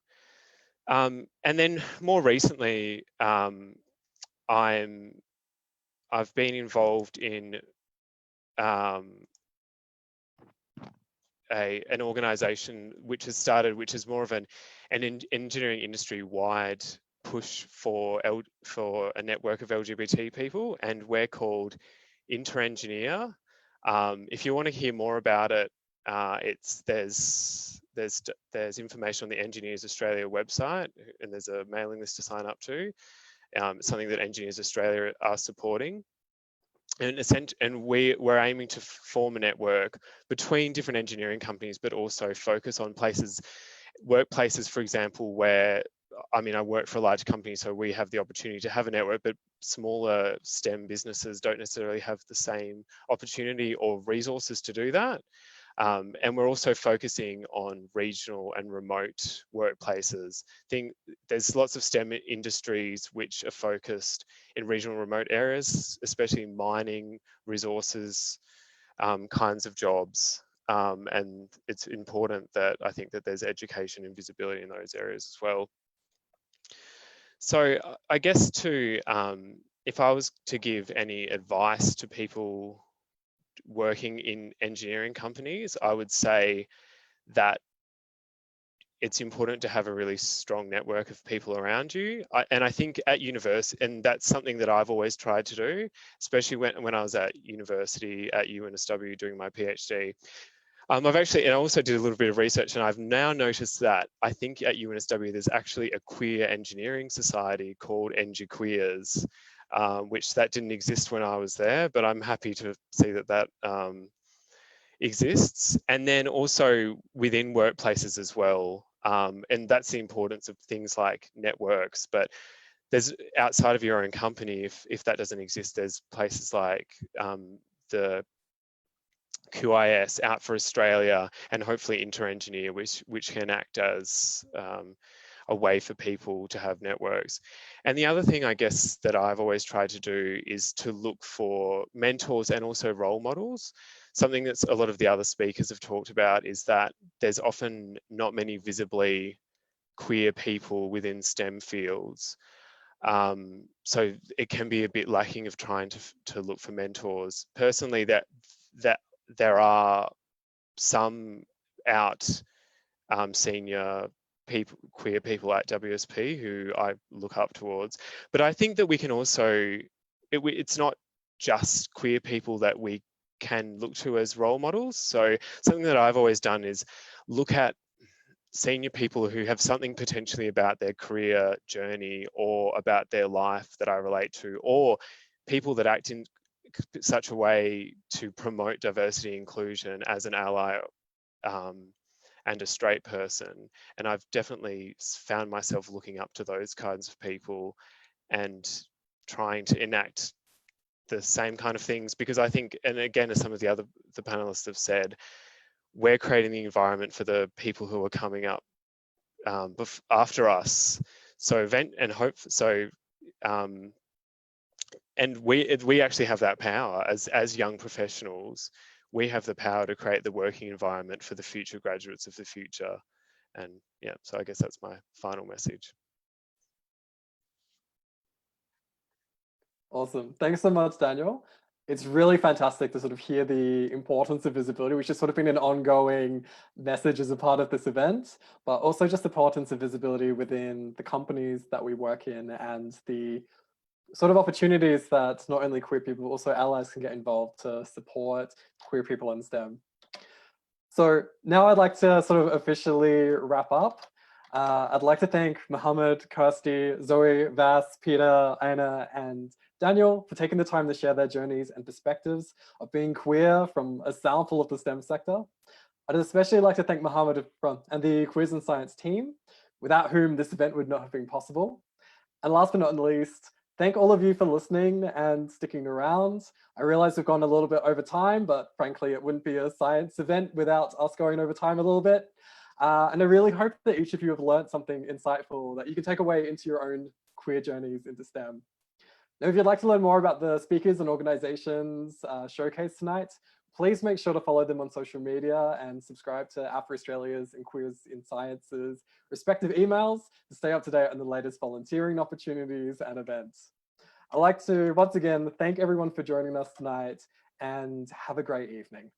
And then more recently, I've been involved in an organisation which has started, which is more of an engineering industry-wide push for a network of LGBT people, and we're called Interengineer. If you want to hear more about it, there's information on the Engineers Australia website, and there's a mailing list to sign up to. Something that Engineers Australia are supporting. And we're aiming to form a network between different engineering companies, but also focus on workplaces, for example, where, I mean, I work for a large company, so we have the opportunity to have a network, but smaller STEM businesses don't necessarily have the same opportunity or resources to do that. And we're also focusing on regional and remote workplaces. There's lots of STEM industries which are focused in regional and remote areas, especially mining, resources, kinds of jobs. And it's important that I think that there's education and visibility in those areas as well. So I guess if I was to give any advice to people working in engineering companies, I would say that it's important to have a really strong network of people around you. And I think at university, and that's something that I've always tried to do, especially when I was at university at UNSW doing my PhD. And I also did a little bit of research, and I've now noticed that I think at UNSW there's actually a queer engineering society called ENGIQueers, which that didn't exist when I was there, but I'm happy to see that exists. And then also within workplaces as well. And that's the importance of things like networks, but there's outside of your own company, if that doesn't exist, there's places like the QIS, Out for Australia, and hopefully Interengineer, which can act as a way for people to have networks. And the other thing, I guess, that I've always tried to do is to look for mentors and also role models. Something that a lot of the other speakers have talked about is that there's often not many visibly queer people within STEM fields. So it can be a bit lacking of trying to look for mentors. Personally, that there are some senior queer people at WSP who I look up towards, but I think that we can also, it's not just queer people that we can look to as role models. So something that I've always done is look at senior people who have something potentially about their career journey or about their life that I relate to, or people that act in such a way to promote diversity and inclusion as an ally and a straight person. And I've definitely found myself looking up to those kinds of people and trying to enact the same kind of things, because I think, and again, as some of the panelists have said, we're creating the environment for the people who are coming up after us. So and we actually have that power as young professionals. We have the power to create the working environment for the future graduates of the future. And yeah, so I guess that's my final message. Awesome. Thanks so much, Daniel. It's really fantastic to sort of hear the importance of visibility, which has sort of been an ongoing message as a part of this event, but also just the importance of visibility within the companies that we work in and the sort of opportunities that not only queer people, but also allies can get involved to support queer people in STEM. So now I'd like to sort of officially wrap up. I'd like to thank Mohammed, Kirsty, Zoe, Vas, Peter, Aina, and Daniel for taking the time to share their journeys and perspectives of being queer from a sample of the STEM sector. I'd especially like to thank Mohammed and the Quiz and Science team, without whom this event would not have been possible. And last but not least, thank all of you for listening and sticking around. I realize we've gone a little bit over time, but frankly, it wouldn't be a science event without us going over time a little bit. And I really hope that each of you have learned something insightful that you can take away into your own queer journeys into STEM. Now, if you'd like to learn more about the speakers and organizations showcased tonight, please make sure to follow them on social media and subscribe to Afro Australia's and Queers in Science's respective emails to stay up to date on the latest volunteering opportunities and events. I'd like to once again thank everyone for joining us tonight and have a great evening.